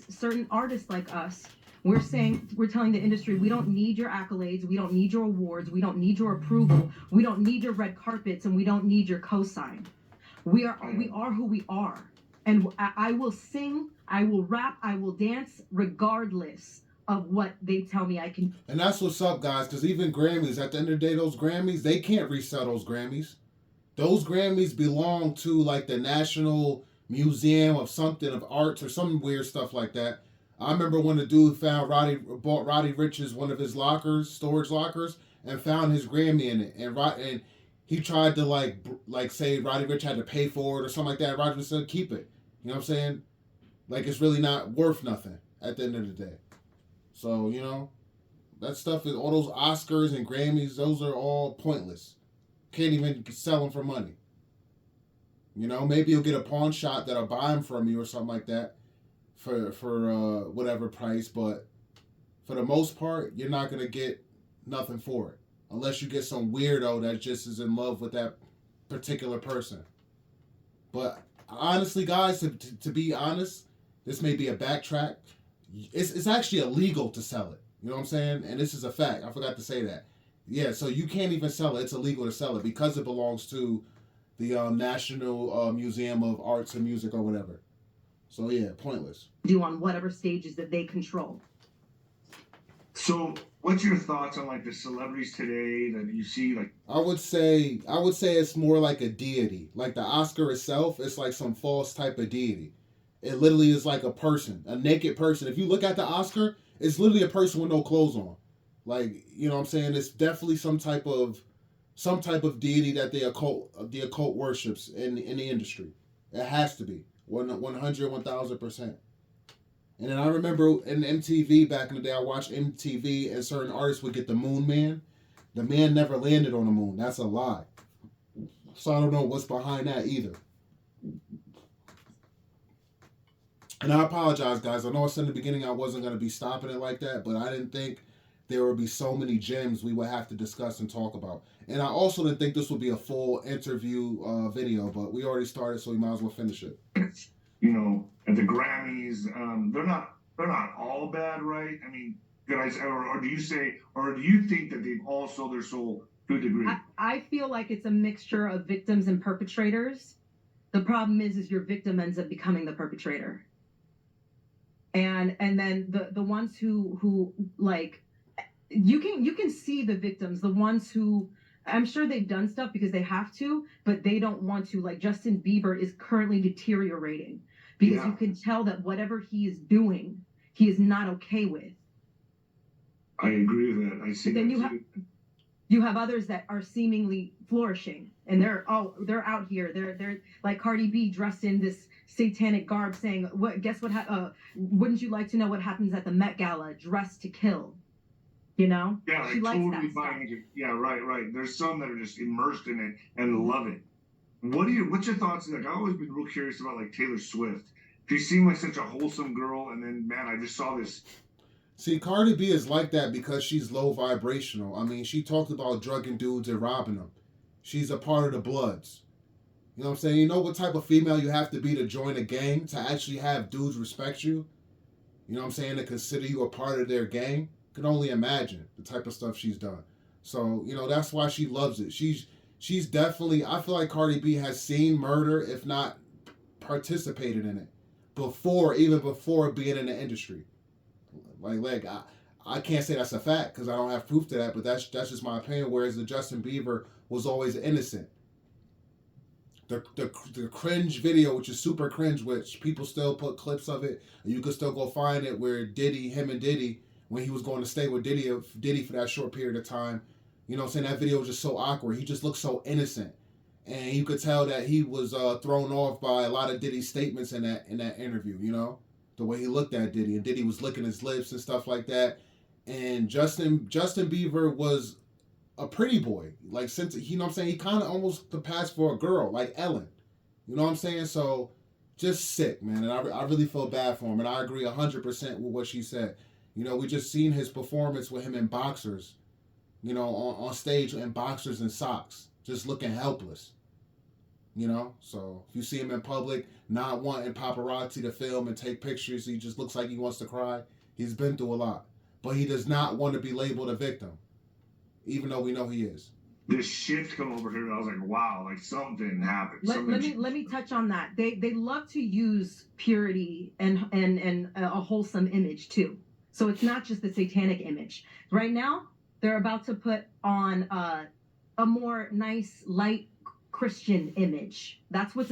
certain artists like us, we're telling the industry, we don't need your accolades, we don't need your awards, we don't need your approval, we don't need your red carpets, and we don't need your cosign. We are who we are. And I will sing, I will rap, I will dance, regardless of what they tell me I can. And that's what's up, guys, because even Grammys, at the end of the day, those Grammys, they can't resell those Grammys. Those Grammys belong to, like, the National Museum of something, of arts, or some weird stuff like that. I remember when the dude bought Roddy Rich's one of his storage lockers, and found his Grammy in it. And he tried to, like say Roddy Ricch had to pay for it or something like that. Roddy Ricch said, keep it. You know what I'm saying? Like, it's really not worth nothing at the end of the day. So, that stuff is, all those Oscars and Grammys, those are all pointless. Can't even sell them for money. Maybe you'll get a pawn shop that'll buy them from you or something like that for whatever price, but for the most part, you're not going to get nothing for it. Unless you get some weirdo that just is in love with that particular person. But honestly, guys, to be honest, this may be a backtrack. It's actually illegal to sell it. You know what I'm saying? And this is a fact. I forgot to say that. Yeah, so you can't even sell it. It's illegal to sell it because it belongs to the National Museum of Arts and Music or whatever. So yeah, pointless. Do on whatever stages that they control. So what's your thoughts on like the celebrities today that you see? Like, I would say it's more like a deity. Like the Oscar itself, it's like some false type of deity. It literally is like a person, a naked person. If you look at the Oscar, it's literally a person with no clothes on. Like, you know what I'm saying? It's definitely some type of deity that the occult worships in the industry. It has to be 100, 1000%. And then I remember in MTV back in the day, I watched MTV and certain artists would get the Moon Man. The man never landed on the moon. That's a lie. So I don't know what's behind that either. And I apologize, guys. I know I said in the beginning I wasn't going to be stopping it like that, but I didn't think there would be so many gems we would have to discuss and talk about. And I also didn't think this would be a full interview video, but we already started, so we might as well finish it. At the Grammys, they're not all bad, right? I mean, or do you think that they've all sold their soul to a degree? I feel like it's a mixture of victims and perpetrators. The problem is your victim ends up becoming the perpetrator. And then the ones who like, you can see the victims, the ones who, I'm sure they've done stuff because they have to, but they don't want to. Like Justin Bieber is currently deteriorating because you can tell that whatever he is doing, he is not okay with. I agree with that. I see. But then you have others that are seemingly flourishing, and they're out here. They're like Cardi B dressed in this satanic garb, saying, Guess what? Wouldn't you like to know what happens at the Met Gala? Dressed to kill. Yeah, she likes totally that buying stuff. it. Yeah, right. There's some that are just immersed in it and love it. What's your thoughts? Like, I've always been real curious about like Taylor Swift. She seemed like such a wholesome girl, and then man, I just saw this. See, Cardi B is like that because she's low vibrational. I mean, she talked about drugging dudes and robbing them. She's a part of the Bloods. You know what I'm saying? You know what type of female you have to be to join a gang, to actually have dudes respect you? You know what I'm saying? To consider you a part of their gang? Can only imagine the type of stuff she's done. So, that's why she loves it. she's definitely. I feel like Cardi B has seen murder, if not participated in it, even before being in the industry. I can't say that's a fact because I don't have proof to that, but that's just my opinion. Whereas the Justin Bieber was always innocent. The cringe video, which is super cringe, which people still put clips of it, and you could still go find it, where him and Diddy, when he was going to stay with Diddy for that short period of time, you know what I'm saying, that video was just so awkward. He just looked so innocent. And you could tell that he was thrown off by a lot of Diddy's statements in that interview, you know? The way he looked at Diddy, and Diddy was licking his lips and stuff like that. And Justin Bieber was a pretty boy. Like, since, you know what I'm saying, he kind of almost passed for a girl, like Ellen. You know what I'm saying? So, just sick, man. And I really feel bad for him. And I agree 100% with what she said. You know, we just seen his performance with him in boxers, you know, on stage in boxers and socks, just looking helpless. You know, so if you see him in public, not wanting paparazzi to film and take pictures, he just looks like he wants to cry. He's been through a lot. But he does not want to be labeled a victim, even though we know he is. This shift come over here, I was like, wow, like something happened. Let me touch on that. They love to use purity and a wholesome image too. So it's not just the satanic image. Right now, they're about to put on a more nice, light Christian image. That's what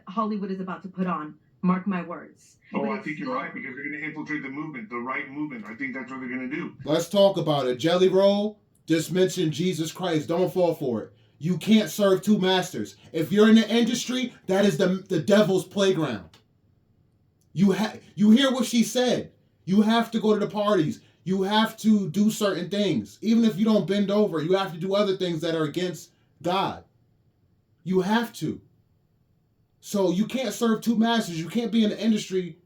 Hollywood is about to put on. Mark my words. Oh, I think you're right, because they're going to infiltrate the movement, the right movement. I think that's what they're going to do. Let's talk about it. Jelly Roll just mentioned Jesus Christ. Don't fall for it. You can't serve two masters. If you're in the industry, that is the devil's playground. You hear what she said. You have to go to the parties. You have to do certain things. Even if you don't bend over, you have to do other things that are against God. You have to. So you can't serve two masters. You can't be in the industry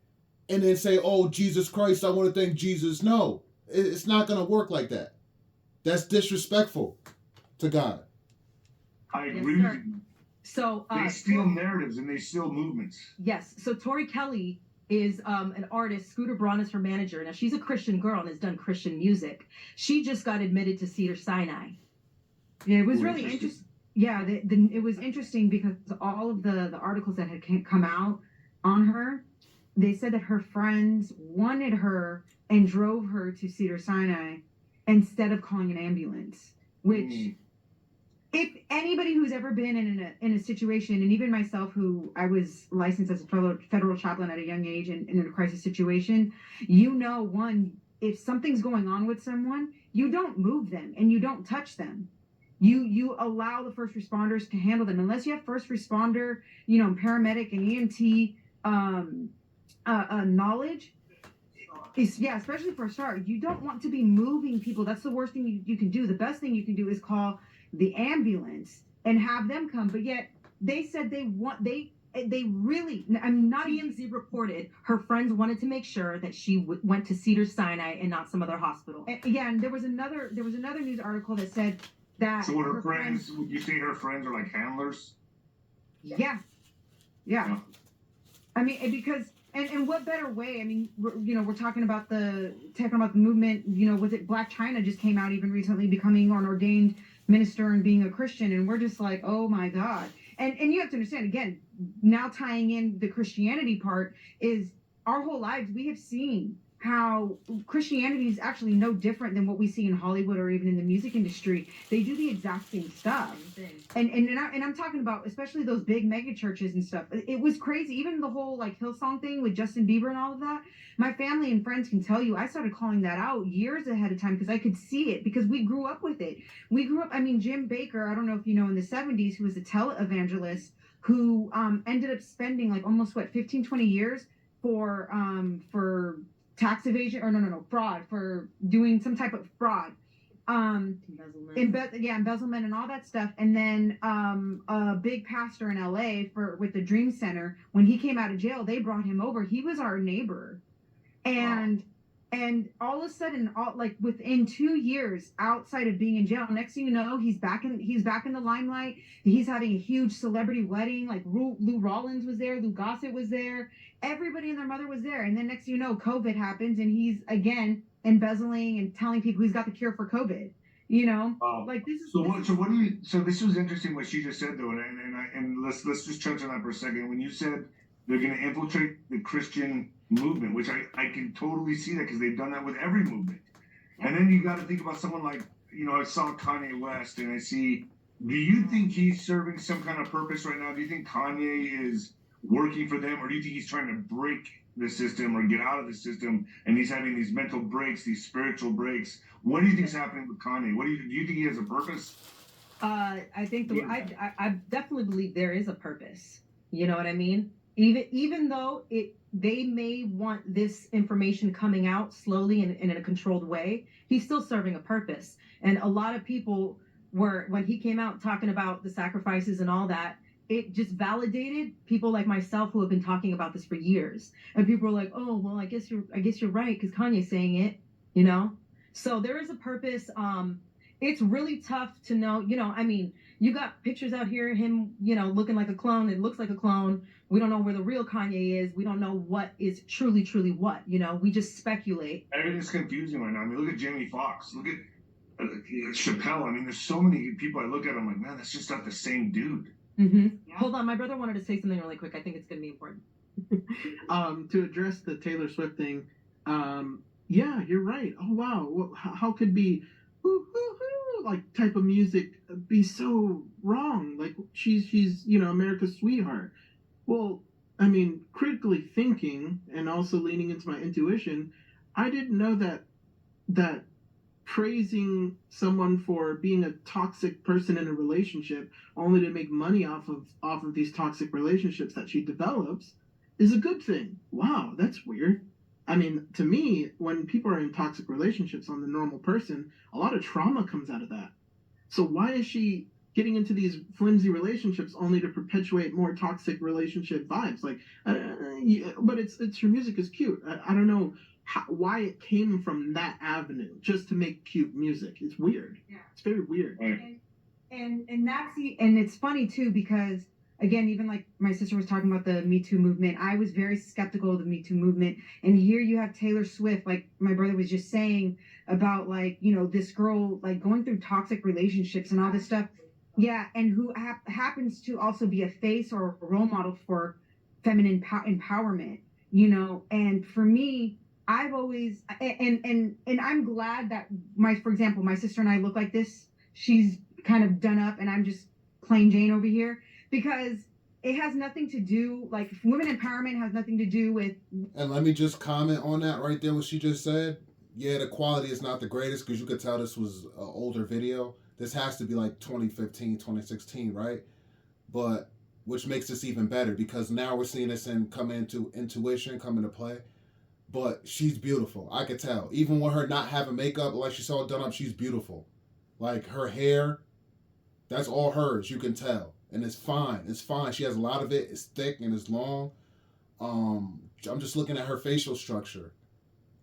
and then say, oh, Jesus Christ, I want to thank Jesus. No, it's not going to work like that. That's disrespectful to God. I agree with you. So they steal narratives and they steal movements. Yes. So Tori Kelly is an artist. Scooter Braun is her manager. Now, she's a Christian girl and has done Christian music. She just got admitted to Cedar Sinai. Yeah, it was really interesting. Yeah, it was interesting because all of the articles that had come out on her, they said that her friends wanted her and drove her to Cedar Sinai instead of calling an ambulance. Which, if anybody who's ever been in a situation, and even myself, who I was licensed as a federal chaplain at a young age and in a crisis situation, you know, one, if something's going on with someone, you don't move them and you don't touch them. You allow the first responders to handle them, unless you have first responder, you know, paramedic and EMT knowledge. Especially for a start, you don't want to be moving people. That's the worst thing you can do. The best thing you can do is call the ambulance and have them come. But yet they said they really. I'm not. TMZ reported her friends wanted to make sure that she went to Cedar Sinai and not some other hospital. And there was another news article that said. So what her friends, would you say her friends are like handlers? Yeah. I mean, because and what better way? I mean, we're talking about the movement. You know, was it Black China just came out even recently, becoming an ordained minister and being a Christian, and we're just like, oh my God. And you have to understand, again, now tying in the Christianity part is our whole lives we have seen how Christianity is actually no different than what we see in Hollywood or even in the music industry. They do the exact same stuff. And I'm talking about especially those big mega churches and stuff. It was crazy. Even the whole like Hillsong thing with Justin Bieber and all of that. My family and friends can tell you I started calling that out years ahead of time because I could see it, because we grew up with it. I mean, Jim Baker, I don't know if you know, in the 70s, who was a televangelist who ended up spending like almost 15, 20 years for tax evasion, or fraud, for doing some type of fraud, embezzlement and all that stuff. And then a big pastor in LA with the Dream Center, when he came out of jail, they brought him over. He was our neighbor, and all of a sudden, within 2 years outside of being in jail, next thing you know, he's back in the limelight. He's having a huge celebrity wedding. Like Lou Rollins was there, Lou Gossett was there, everybody and their mother was there. And then next thing you know, COVID happens and he's again embezzling and telling people he's got the cure for COVID. You know, Wow. like this is. So what do you? So this was interesting what she just said though, and let's just touch on that for a second. When you said they're going to infiltrate the Christian movement, which I can totally see that because they've done that with every movement. And then you got to think about someone like, I saw Kanye West, and I see. Do you think he's serving some kind of purpose right now? Do you think Kanye is working for them, or do you think he's trying to break the system or get out of the system, and he's having these mental breaks, these spiritual breaks? What do you think is happening with Kanye? Do you think he has a purpose? I think I definitely believe there is a purpose. You know what I mean? Even though they may want this information coming out slowly and in a controlled way, he's still serving a purpose. And a lot of people were, when he came out talking about the sacrifices and all that, it just validated people like myself who have been talking about this for years. And people were like, "Oh, well, I guess you're right because Kanye's saying it," you know. So there is a purpose. It's really tough to know. I mean, you got pictures out here, him, looking like a clone. It looks like a clone. We don't know where the real Kanye is. We don't know what is truly what. We just speculate. Everything's confusing right now. I mean, look at Jamie Foxx. Look at Chappelle. I mean, there's so many people I look at. I'm like, man, that's just not the same dude. Mm-hmm. Yeah. Hold on, my brother wanted to say something really quick. I think it's going to be important. To address the Taylor Swift thing, yeah, you're right. Oh wow, well, how could be like type of music be so wrong? Like she's America's sweetheart. Well, I mean, critically thinking and also leaning into my intuition, I didn't know that praising someone for being a toxic person in a relationship only to make money off of these toxic relationships that she develops is a good thing. Wow, that's weird. I mean, to me, when people are in toxic relationships on the normal person, a lot of trauma comes out of that. So why is she getting into these flimsy relationships only to perpetuate more toxic relationship vibes? Like, but it's her music is cute. I don't know why it came from that avenue just to make cute music. It's weird. Yeah. It's very weird. And that's and it's funny too because again, even like my sister was talking about the Me Too movement, I was very skeptical of the Me Too movement. And here you have Taylor Swift, like my brother was just saying about like, this girl like going through toxic relationships and all this stuff. Yeah. And who happens to also be a face or a role model for feminine empowerment, and for me, I've always, and I'm glad that for example, my sister and I look like this. She's kind of done up and I'm just plain Jane over here. Because it has nothing to do, like, women empowerment has nothing to do with... And let me just comment on that right there, what she just said. Yeah, the quality is not the greatest, because you could tell this was an older video. This has to be like 2015, 2016, right? But, which makes this even better, because now we're seeing this come into intuition, come into play. But she's beautiful, I could tell. Even with her not having makeup, like she saw done up, she's beautiful. Like, her hair, that's all hers, you can tell. And it's fine. It's fine. She has a lot of it. It's thick and it's long. I'm just looking at her facial structure.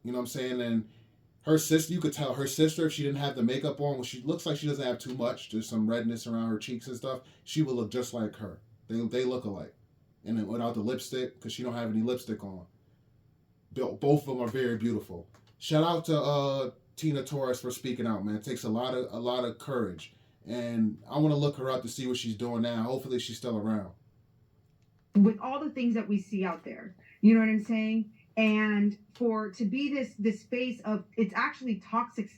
You know what I'm saying? And her sister, you could tell her sister, if she didn't have the makeup on, well, she looks like she doesn't have too much. There's some redness around her cheeks and stuff. She would look just like her. They look alike. And then without the lipstick, because she don't have any lipstick on. Both of them are very beautiful. Shout out to Tina Torres for speaking out, man. It takes a lot of courage. And I want to look her up to see what she's doing now. Hopefully she's still around. With all the things that we see out there, you know what I'm saying? And to be this face of, it's actually toxic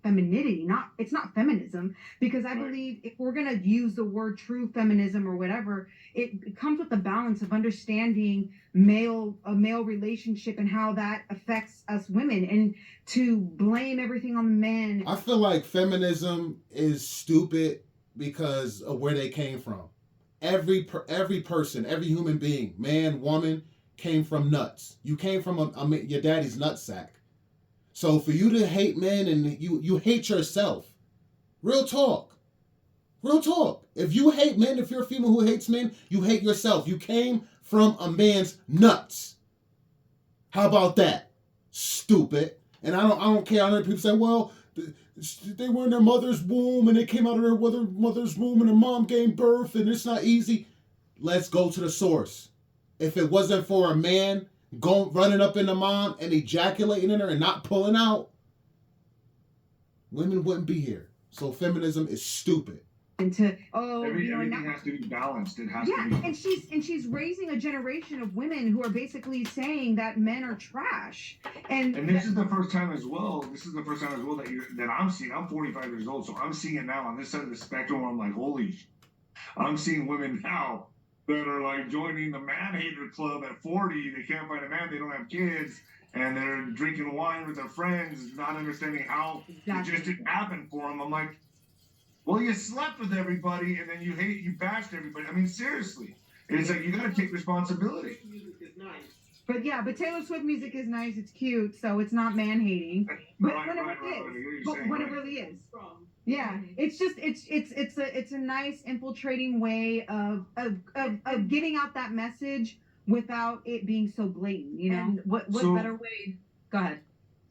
femininity, it's not feminism, because I believe if we're going to use the word true feminism or whatever, it comes with the balance of understanding a male relationship and how that affects us women, and to blame everything on the men. I feel like feminism is stupid because of where they came from. Every person, every human being, man, woman, came from nuts. You came from your daddy's nutsack. So for you to hate men, and you hate yourself. Real talk. Real talk. If you hate men, if you're a female who hates men, you hate yourself. You came from a man's nuts. How about that? Stupid. And I don't care. I know people say, well, they were in their mother's womb and they came out of their mother's womb and their mom gave birth and it's not easy. Let's go to the source. If it wasn't for a man running up in the mom and ejaculating in her and not pulling out, women wouldn't be here. So feminism is stupid. Into everything has to be balanced. It has to be. and she's raising a generation of women who are basically saying that men are trash. And this is the first time as well. That I'm seeing. I'm 45 years old, so I'm seeing it now on this side of the spectrum. Where I'm like, holy! I'm seeing women now that are like joining the man hater club at 40. They can't find a man. They don't have kids. And they're drinking wine with their friends, not understanding how it just didn't happen for them. I'm like, well, you slept with everybody, and then you bashed everybody. I mean, seriously. It's like, you got to take responsibility. But Taylor Swift music is nice. It's cute, so it's not man hating. But when it really is. Yeah, it's just it's a nice infiltrating way of getting out that message without it being so blatant, you know. And what better way? Go ahead.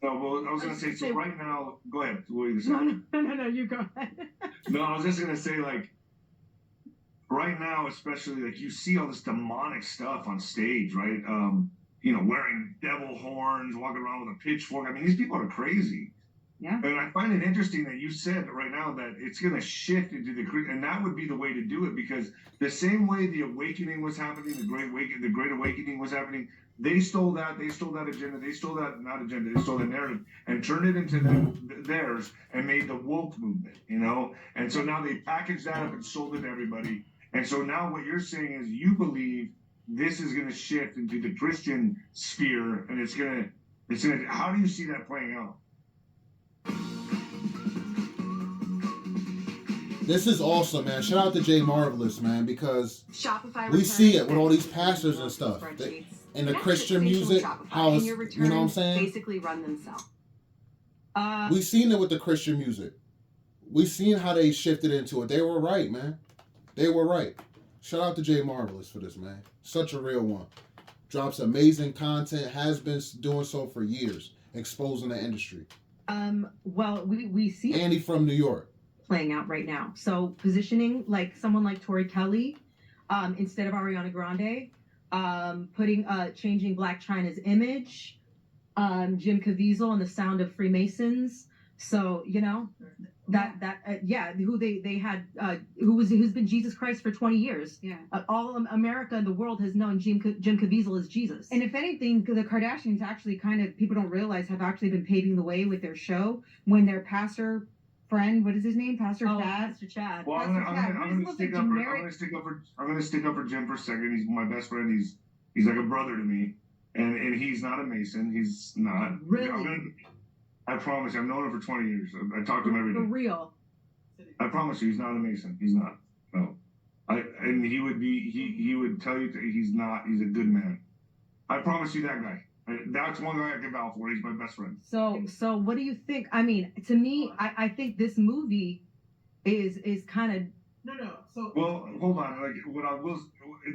No, well, I was gonna say, so right now, go ahead. What are you gonna say? No, you go ahead. No, I was just gonna say, like, right now, especially, like, you see all this demonic stuff on stage, right? Wearing devil horns, walking around with a pitchfork. I mean, these people are crazy. Yeah. And I find it interesting that you said right now that it's going to shift into and that would be the way to do it, because the same way the awakening was happening, the Great Awakening was happening, they stole that agenda, they stole that narrative and turned it into theirs and made the woke movement, And so now they packaged that up and sold it to everybody. And so now what you're saying is you believe this is going to shift into the Christian sphere, and it's going to, how do you see that playing out? This is awesome, man. Shout out to Jay Marvelous, man, because we see it with all these pastors and stuff. And the Christian music, how it's, you know what I'm saying? Basically run themselves. We seen it with the Christian music. We seen how they shifted into it. They were right, man. They were right. Shout out to Jay Marvelous for this, man. Such a real one. Drops amazing content, has been doing so for years, exposing the industry. Well, we see Andy from New York. Playing out right now. So positioning like someone like Tori Kelly, instead of Ariana Grande, changing Black China's image, Jim Caviezel and the Sound of Freemasons. So who's been Jesus Christ for 20 years. Yeah. All America and the world has known Jim Caviezel as Jesus. And if anything, the Kardashians actually people don't realize, have actually been paving the way with their show when their pastor friend, what is his name? Pastor Chad. Pastor Chad. Well, I'm gonna stick up for Jim for a second. He's my best friend. He's like a brother to me, and he's not a Mason. He's not. Really? I promise you, I've known him for 20 years. I talk to him every day. For real. I promise you, he's not a Mason. He's not. No. And he would tell you that he's not. He's a good man. I promise you that guy. That's one guy I can vouch for. He's my best friend. So what do you think? I mean, to me, I think this movie is kind of no. So well, hold on. Like what I will.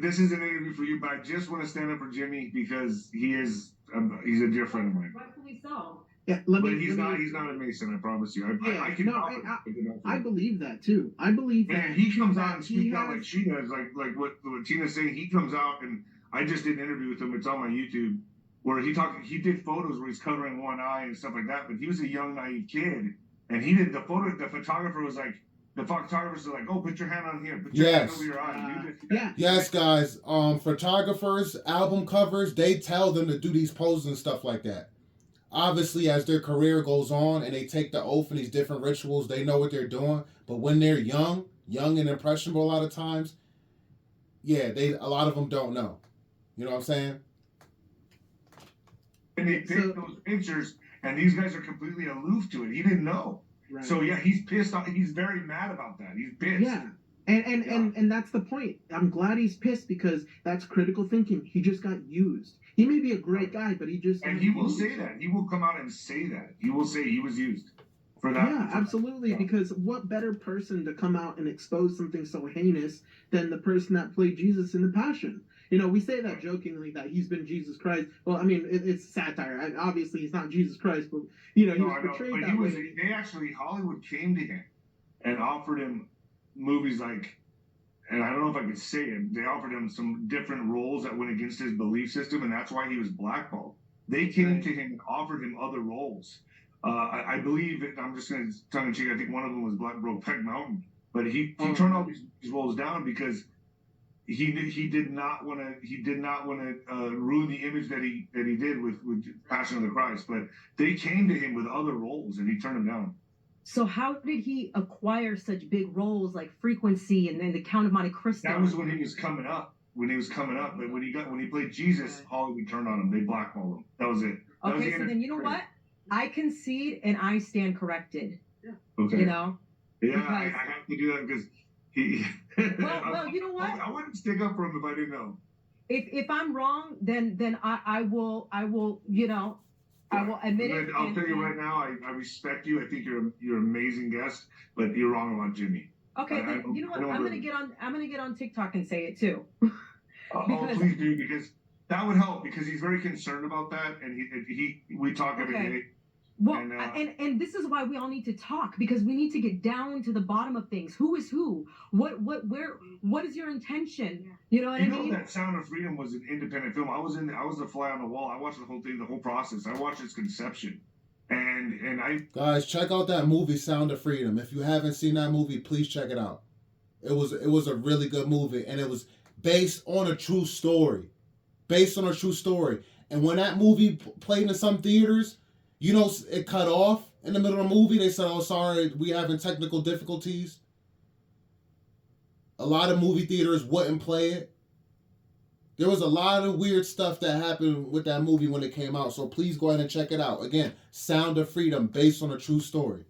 This is an interview for you, but I just want to stand up for Jimmy because he's a dear friend of mine. Rightfully so. Yeah, he's not a Mason. I promise you. I believe that too. I believe that. And he comes out and speaks out like she does, like what Tina's saying. He comes out, and I just did an interview with him. It's on my YouTube, where he did photos where he's covering one eye and stuff like that. But he was a young, naive kid, and he did the photo. The photographer was like, oh, put your hand on here, put your hand over your eye. Yes, guys. Photographers, album covers, they tell them to do these poses and stuff like that. Obviously, as their career goes on and they take the oath and these different rituals, they know what they're doing. But when they're young and impressionable, a lot of times, a lot of them don't know. You know what I'm saying? And they take those pictures, and these guys are completely aloof to it. He didn't know. Right. So he's pissed off. He's very mad about that. He's pissed. Yeah. And that's the point. I'm glad he's pissed because that's critical thinking. He just got used. He may be a great guy, but he just he will say that. He will come out and say that. He will say he was used for that. Yeah, absolutely. Yeah. Because what better person to come out and expose something so heinous than the person that played Jesus in The Passion? We say that jokingly that he's been Jesus Christ. Well, I mean, it's satire. Obviously, he's not Jesus Christ, but he was portrayed that way. They actually, Hollywood came to him and offered him movies like, and I don't know if I could say it, they offered him some different roles that went against his belief system, and that's why he was blackballed. They came to him and offered him other roles. I believe I'm just going to tongue in cheek. I think one of them was Black Brokeback Mountain, but he turned all these roles down because he did not want to ruin the image that he did with Passion of the Christ. But they came to him with other roles, and he turned them down. So how did he acquire such big roles like Frequency and then The Count of Monte Cristo? That was when he was coming up. But when he played Jesus, Hollywood turned on him. They blackballed him. That was it. Okay, so then you know what? I concede and I stand corrected. Yeah. Okay. You know? Yeah, I have to do that because he. Well, you know what? I wouldn't stick up for him if I didn't know. If I'm wrong, then I will you know, I will admit it. I'll tell you right now, I respect you. I think you're an amazing guest, but you're wrong about Jimmy. Okay, then, you know what? I'm gonna get on TikTok and say it too. Please do, because that would help, because he's very concerned about that, and we talk every day. Well, and this is why we all need to talk, because we need to get down to the bottom of things. Who is who? What is your intention? You know what I mean? That Sound of Freedom was an independent film. I was a fly on the wall. I watched the whole thing, the whole process. I watched its conception. And I guys, check out that movie Sound of Freedom. If you haven't seen that movie, please check it out. It was a really good movie, and it was based on a true story. And when that movie played in some theaters, you know, it cut off in the middle of the movie. They said, "Oh, sorry, we having technical difficulties." A lot of movie theaters wouldn't play it. There was a lot of weird stuff that happened with that movie when it came out. So please go ahead and check it out. Again, Sound of Freedom, based on a true story.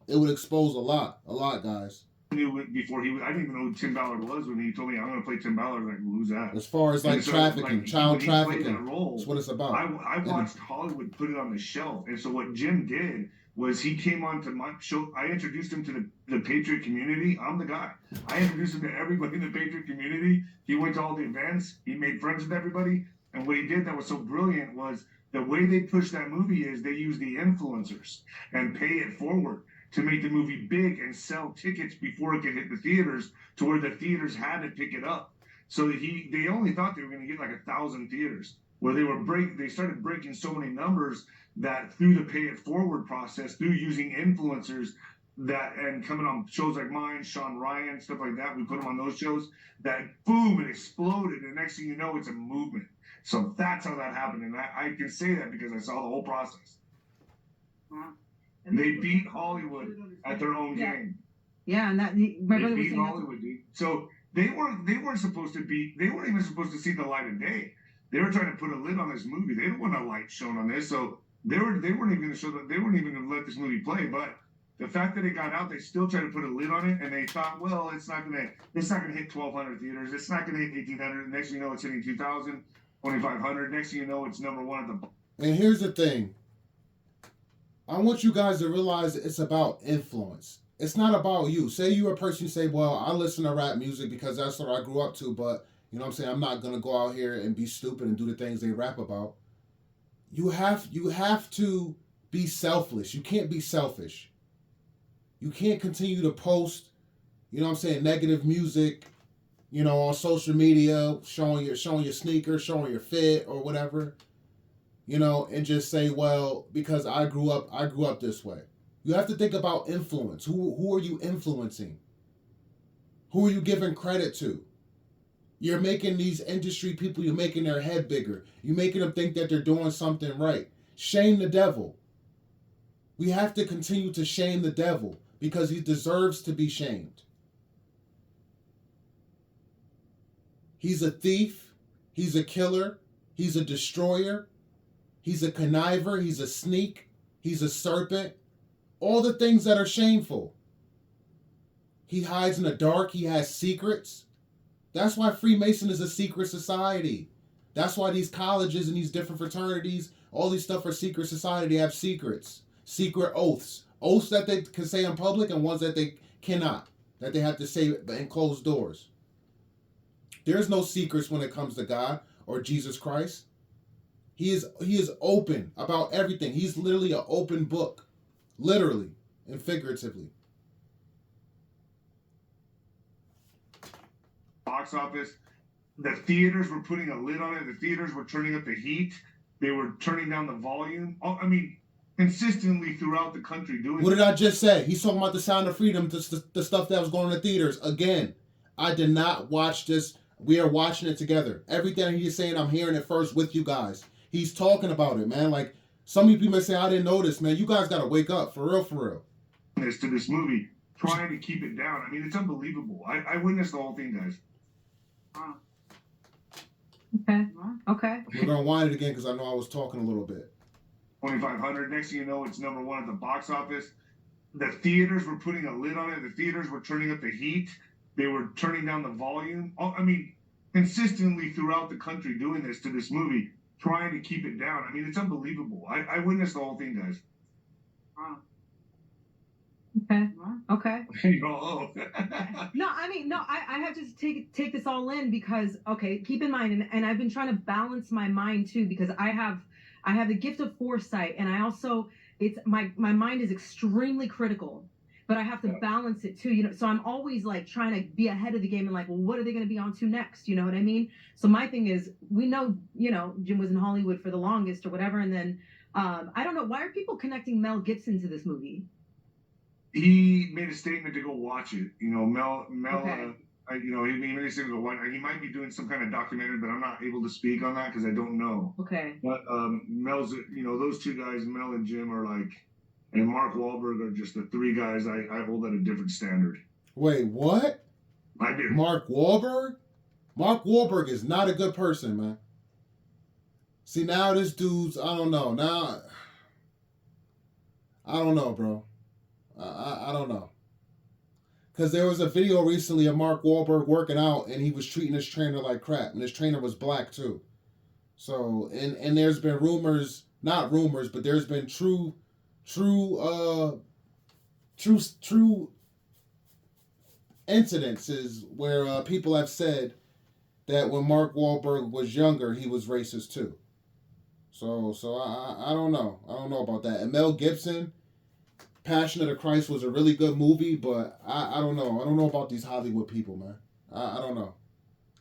It would expose a lot, guys. I didn't even know who Tim Ballard was when he told me I'm going to play Tim Ballard. Like, who's that? As far as trafficking, child trafficking, that's what it's about. I watched Hollywood put it on the shelf, and so what Jim did was he came on to my show. I introduced him to the Patriot community. I'm the guy. I introduced him to everybody in the Patriot community. He went to all the events. He made friends with everybody. And what he did that was so brilliant was the way they pushed that movie is they used the influencers and pay it forward to make the movie big and sell tickets before it could hit the theaters, to where the theaters had to pick it up. So they only thought they were going to get like 1,000 theaters, where they started breaking so many numbers that through the pay it forward process, through using influencers and coming on shows like mine, Sean Ryan, stuff like that, we put them on those shows, that boom, it exploded. And the next thing you know, it's a movement. So that's how that happened. And I can say that because I saw the whole process. Wow. And they beat Hollywood at their own game. Yeah, and my brother was saying Hollywood, dude. So they weren't even supposed to see the light of day. They were trying to put a lid on this movie. They didn't want a light shown on this, so they weren't even going to show that. They weren't even going to let this movie play. But the fact that it got out, they still tried to put a lid on it, and they thought, well, it's not going to hit 1,200 theaters. It's not going to hit 1,800. Next thing you know, it's hitting 2,000, 2,500. Next thing you know, it's number one at the. And here's the thing. I want you guys to realize it's about influence. It's not about you. Say you're a person, you say, well, I listen to rap music because that's what I grew up to, but, you know what I'm saying, I'm not going to go out here and be stupid and do the things they rap about. You have to be selfless. You can't be selfish. You can't continue to post, you know what I'm saying, negative music, you know, on social media, showing your sneakers, showing your fit or whatever. You know, and just say, well, because I grew up this way. You have to think about influence. Who are you influencing? Who are you giving credit to? You're making these industry people, you're making their head bigger. You're making them think that they're doing something right. Shame the devil. We have to continue to shame the devil because he deserves to be shamed. He's a thief. He's a killer. He's a destroyer. He's a conniver, he's a sneak, he's a serpent. All the things that are shameful. He hides in the dark, he has secrets. That's why Freemason is a secret society. That's why these colleges and these different fraternities, all these stuff are secret society. They have secrets, secret oaths. Oaths that they can say in public and ones that they cannot, that they have to say in closed doors. There's no secrets when it comes to God or Jesus Christ. He is open about everything. He's literally an open book, literally and figuratively. Box office, the theaters were putting a lid on it. The theaters were turning up the heat. They were turning down the volume. I mean, consistently throughout the country doing. What did I just say? He's talking about The Sound of Freedom, the stuff that was going to theaters. Again, I did not watch this. We are watching it together. Everything he's saying, I'm hearing it first with you guys. He's talking about it, man. Like, some people may say, I didn't know this, man. You guys got to wake up, for real, for real. To this movie, trying to keep it down. I mean, it's unbelievable. I witnessed the whole thing, guys. Wow. Okay. Okay. We're going to wind it again because I know I was talking a little bit. 2,500. Next thing you know, it's number one at the box office. The theaters were putting a lid on it. The theaters were turning up the heat. They were turning down the volume. I mean, consistently throughout the country doing this to this movie, trying to keep it down. I mean, it's unbelievable. I witnessed the whole thing, guys. Wow. Okay. Okay. You know, oh. No, I mean, no, I have to take this all in because, okay, keep in mind, and I've been trying to balance my mind too, because I have the gift of foresight, and I also, it's my mind is extremely critical, but I have to balance it too, you know, so I'm always like trying to be ahead of the game and like, well, what are they going to be on to next? You know what I mean? So my thing is, we know, you know, Jim was in Hollywood for the longest or whatever, and then, I don't know, why are people connecting Mel Gibson to this movie? He made a statement to go watch it. You know, Mel, Okay. you know, he made a statement to go watch. He might be doing some kind of documentary, but I'm not able to speak on that because I don't know. Okay. But Mel's, you know, those two guys, Mel and Jim, are like, and Mark Wahlberg are just the three guys I hold at a different standard. Wait, what? I do. Mark Wahlberg? Mark Wahlberg is not a good person, man. See, now this dude's, I don't know. Now, I don't know, bro. I don't know. Because there was a video recently of Mark Wahlberg working out, and he was treating his trainer like crap. And his trainer was black, too. So, and there's been rumors, not rumors, but there's been true incidences where people have said that when Mark Wahlberg was younger, he was racist, too. So I don't know. I don't know about that. And Mel Gibson, Passion of the Christ was a really good movie, but I don't know. I don't know about these Hollywood people, man. I don't know.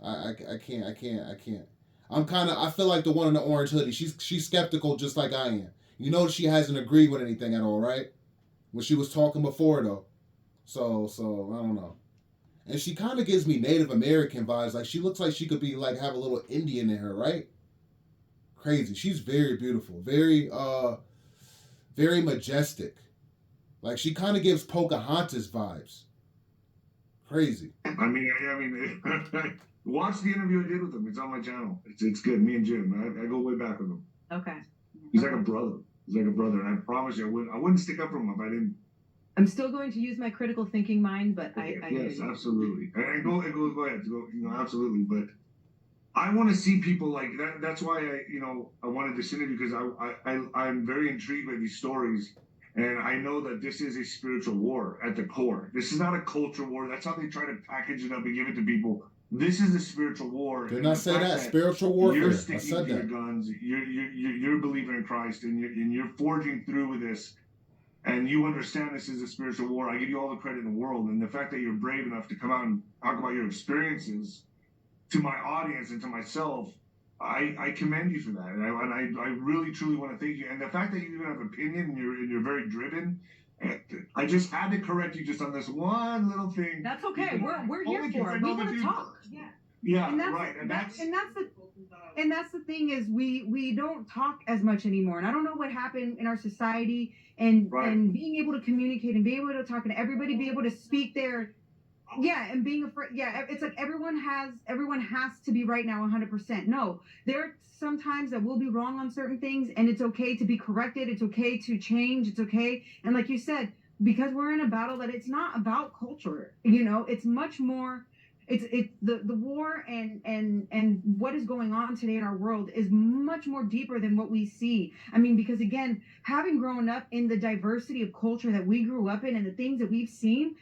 I can't. I feel like the one in the orange hoodie. She's skeptical just like I am. You know she hasn't agreed with anything at all, right? When she was talking before, though. So I don't know. And she kind of gives me Native American vibes. Like, she looks like she could be, like, have a little Indian in her, right? Crazy. She's very beautiful. Very majestic. Like, she kind of gives Pocahontas vibes. Crazy. I mean, watch the interview I did with him. It's on my channel. It's good. Me and Jim. I go way back with him. Okay. He's like a brother. And I promise you, I wouldn't stick up for him if I didn't. I'm still going to use my critical thinking mind, but I yes, absolutely. And go ahead. You know, absolutely. But I want to see people like that. That's why I wanted this interview, because I'm very intrigued by these stories. And I know that this is a spiritual war at the core. This is not a culture war. That's how they try to package it up and give it to people. This is a spiritual war. Didn't I say that? Spiritual warfare. You're I sticking said to your that. guns. You're believing in Christ, and you're forging through with this. And you understand this is a spiritual war. I give you all the credit in the world. And the fact that you're brave enough to come out and talk about your experiences to my audience and to myself, I commend you for that. And I really, truly want to thank you. And the fact that you even have an opinion and you're very driven, I just had to correct you just on this one little thing. That's okay. We're here for it. We want to talk. Yeah. Yeah, And right. And that's the thing is we don't talk as much anymore. And I don't know what happened in our society and being able to communicate and being able to talk and everybody be able to speak their and being afraid. Yeah, it's like everyone has to be right now 100%. No, there are some times that we'll be wrong on certain things, and it's okay to be corrected. It's okay to change. It's okay. And like you said, because we're in a battle that it's not about culture, you know, it's much more. It's the war and what is going on today in our world is much more deeper than what we see. I mean, because again, having grown up in the diversity of culture that we grew up in and the things that we've seen,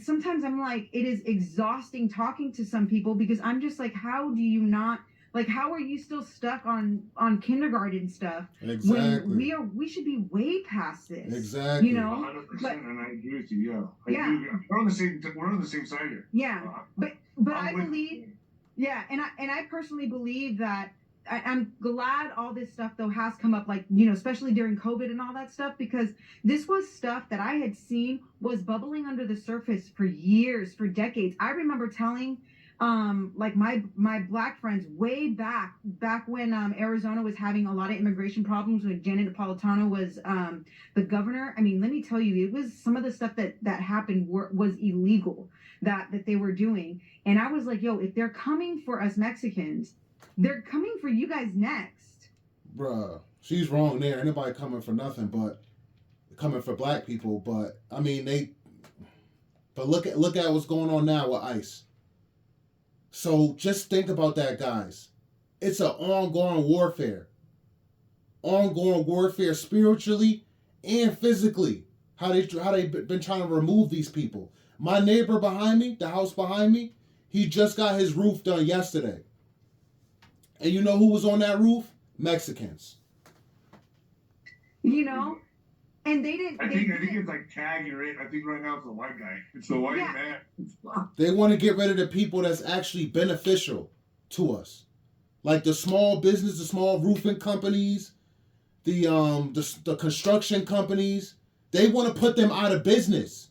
sometimes I'm like, it is exhausting talking to some people because I'm just like, how do you not, like, how are you still stuck on kindergarten stuff? Exactly. When we should be way past this. Exactly. You know? 100%, and I agree with you. Yeah. We're on the same side here. Yeah. But I I'm with believe, yeah, and I personally believe that I'm glad all this stuff though has come up, like, especially during COVID and all that stuff, because this was stuff that I had seen was bubbling under the surface for years, for decades. I remember telling like my black friends way back when Arizona was having a lot of immigration problems when Janet Napolitano was the governor. I mean, let me tell you, it was some of the stuff that happened was illegal that they were doing. And I was like, yo, if they're coming for us Mexicans, they're coming for you guys next. Bruh, she's wrong there. Anybody coming for nothing but coming for black people. But I mean, but look at what's going on now with ICE. So just think about that, guys. It's an ongoing warfare spiritually and physically. How they been trying to remove these people. My neighbor behind me, the house behind me, he just got his roof done yesterday. And you know who was on that roof? Mexicans. And they didn't. I think it's like tag you're in. I think right now it's the white guy. It's the white man. They want to get rid of the people that's actually beneficial to us, like the small business, the small roofing companies, the construction companies. They want to put them out of business.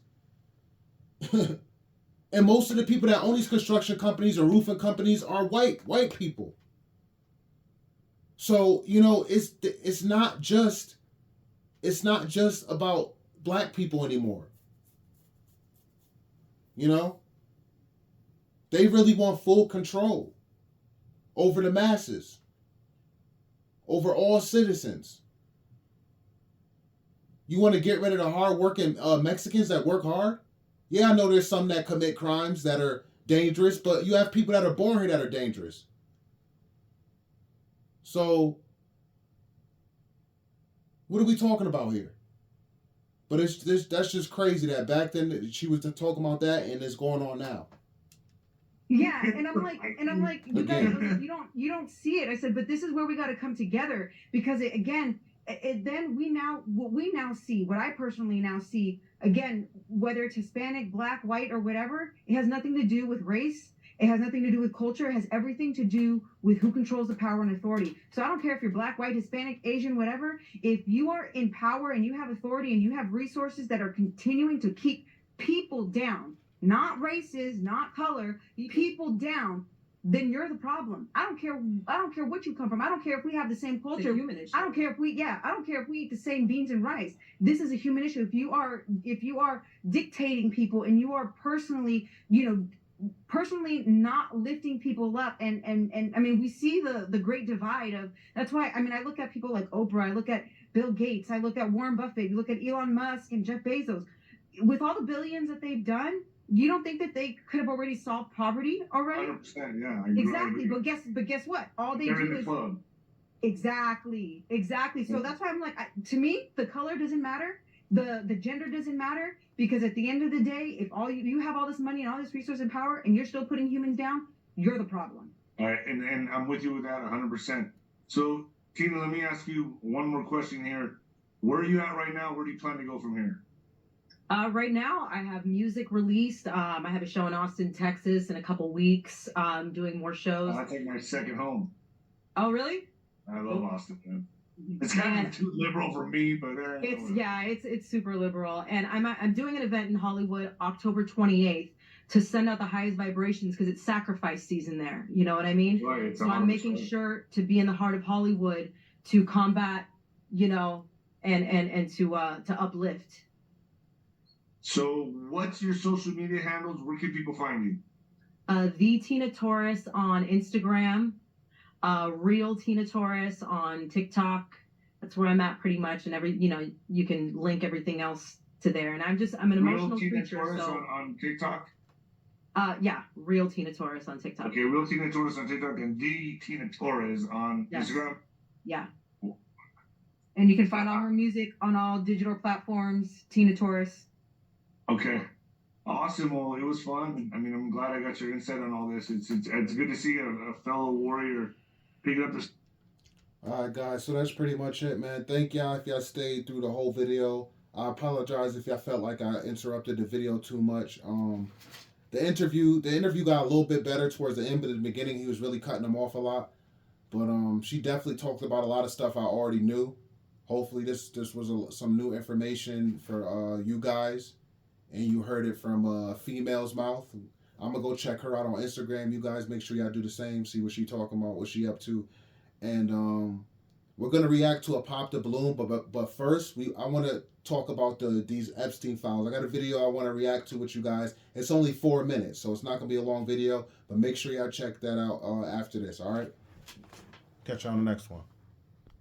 And most of the people that own these construction companies or roofing companies are white people. So it's not just about black people anymore. They really want full control over the masses, over all citizens. You want to get rid of the hard-working Mexicans that work hard? Yeah, I know there's some that commit crimes that are dangerous, but you have people that are born here that are dangerous. So, what are we talking about here? But that's just crazy that back then she was talking about that and it's going on now. Yeah, and I'm like, you guys, you don't see it. I said, but this is where we got to come together, because then we now see what I personally now see, again, whether it's Hispanic, black, white, or whatever, it has nothing to do with race. It has nothing to do with culture. It has everything to do with who controls the power and authority. So I don't care if you're black, white, Hispanic, Asian, whatever. If you are in power and you have authority and you have resources that are continuing to keep people down, not races, not color, people down, then you're the problem. I don't care what you come from. I don't care if we have the same culture. It's a human issue. I don't care if we eat the same beans and rice. This is a human issue. If you are dictating people and you are personally not lifting people up, and I mean, we see the great divide of, that's why, I mean, I look at people like Oprah, I look at Bill Gates, I look at Warren Buffett, you look at Elon Musk and Jeff Bezos. With all the billions that they've done, you don't think that they could have already solved poverty already? 100%, yeah. Exactly. But guess what? All they do is club. Exactly. So that's why I'm like, to me, the color doesn't matter. The gender doesn't matter, because at the end of the day, if all you have all this money and all this resource and power and you're still putting humans down, you're the problem. All right, and I'm with you with that 100%. So, Tina, let me ask you one more question here. Where are you at right now? Where do you plan to go from here? Right now, I have music released. I have a show in Austin, Texas in a couple weeks. Doing more shows. I take my second home. Oh, really? I love Austin, man. It's kind of too liberal for me, but it's super liberal. And I'm doing an event in Hollywood October 28th to send out the highest vibrations, because it's sacrifice season there. You know what I mean? Right, so I'm making sure to be in the heart of Hollywood to combat, and to uplift. So what's your social media handles? Where can people find you? The Tina Torres on Instagram. Real Tina Torres on TikTok. That's where I'm at pretty much, and you can link everything else to there. And I'm an emotional Tina creature. Torres So on TikTok. Yeah, Real Tina Torres on TikTok. Okay, Real Tina Torres on TikTok and the Tina Torres on Instagram. Yeah. Cool. And you can find all her music on all digital platforms. Tina Torres. Okay. Awesome. Well, it was fun. I mean, I'm glad I got your insight on all this. It's good to see a fellow warrior picking up this. All right, guys. So that's pretty much it, man. Thank y'all if y'all stayed through the whole video. I apologize if y'all felt like I interrupted the video too much. The interview got a little bit better towards the end, but at the beginning he was really cutting them off a lot. But she definitely talked about a lot of stuff I already knew. Hopefully this was some new information for you guys, and you heard it from a female's mouth. I'm gonna go check her out on Instagram. You guys make sure y'all do the same. See what she talking about, what she up to, and we're gonna react to a Pop the Balloon. But first, I want to talk about these Epstein files. I got a video I want to react to with you guys. It's only 4 minutes, so it's not gonna be a long video. But make sure y'all check that out after this. All right. Catch you on the next one.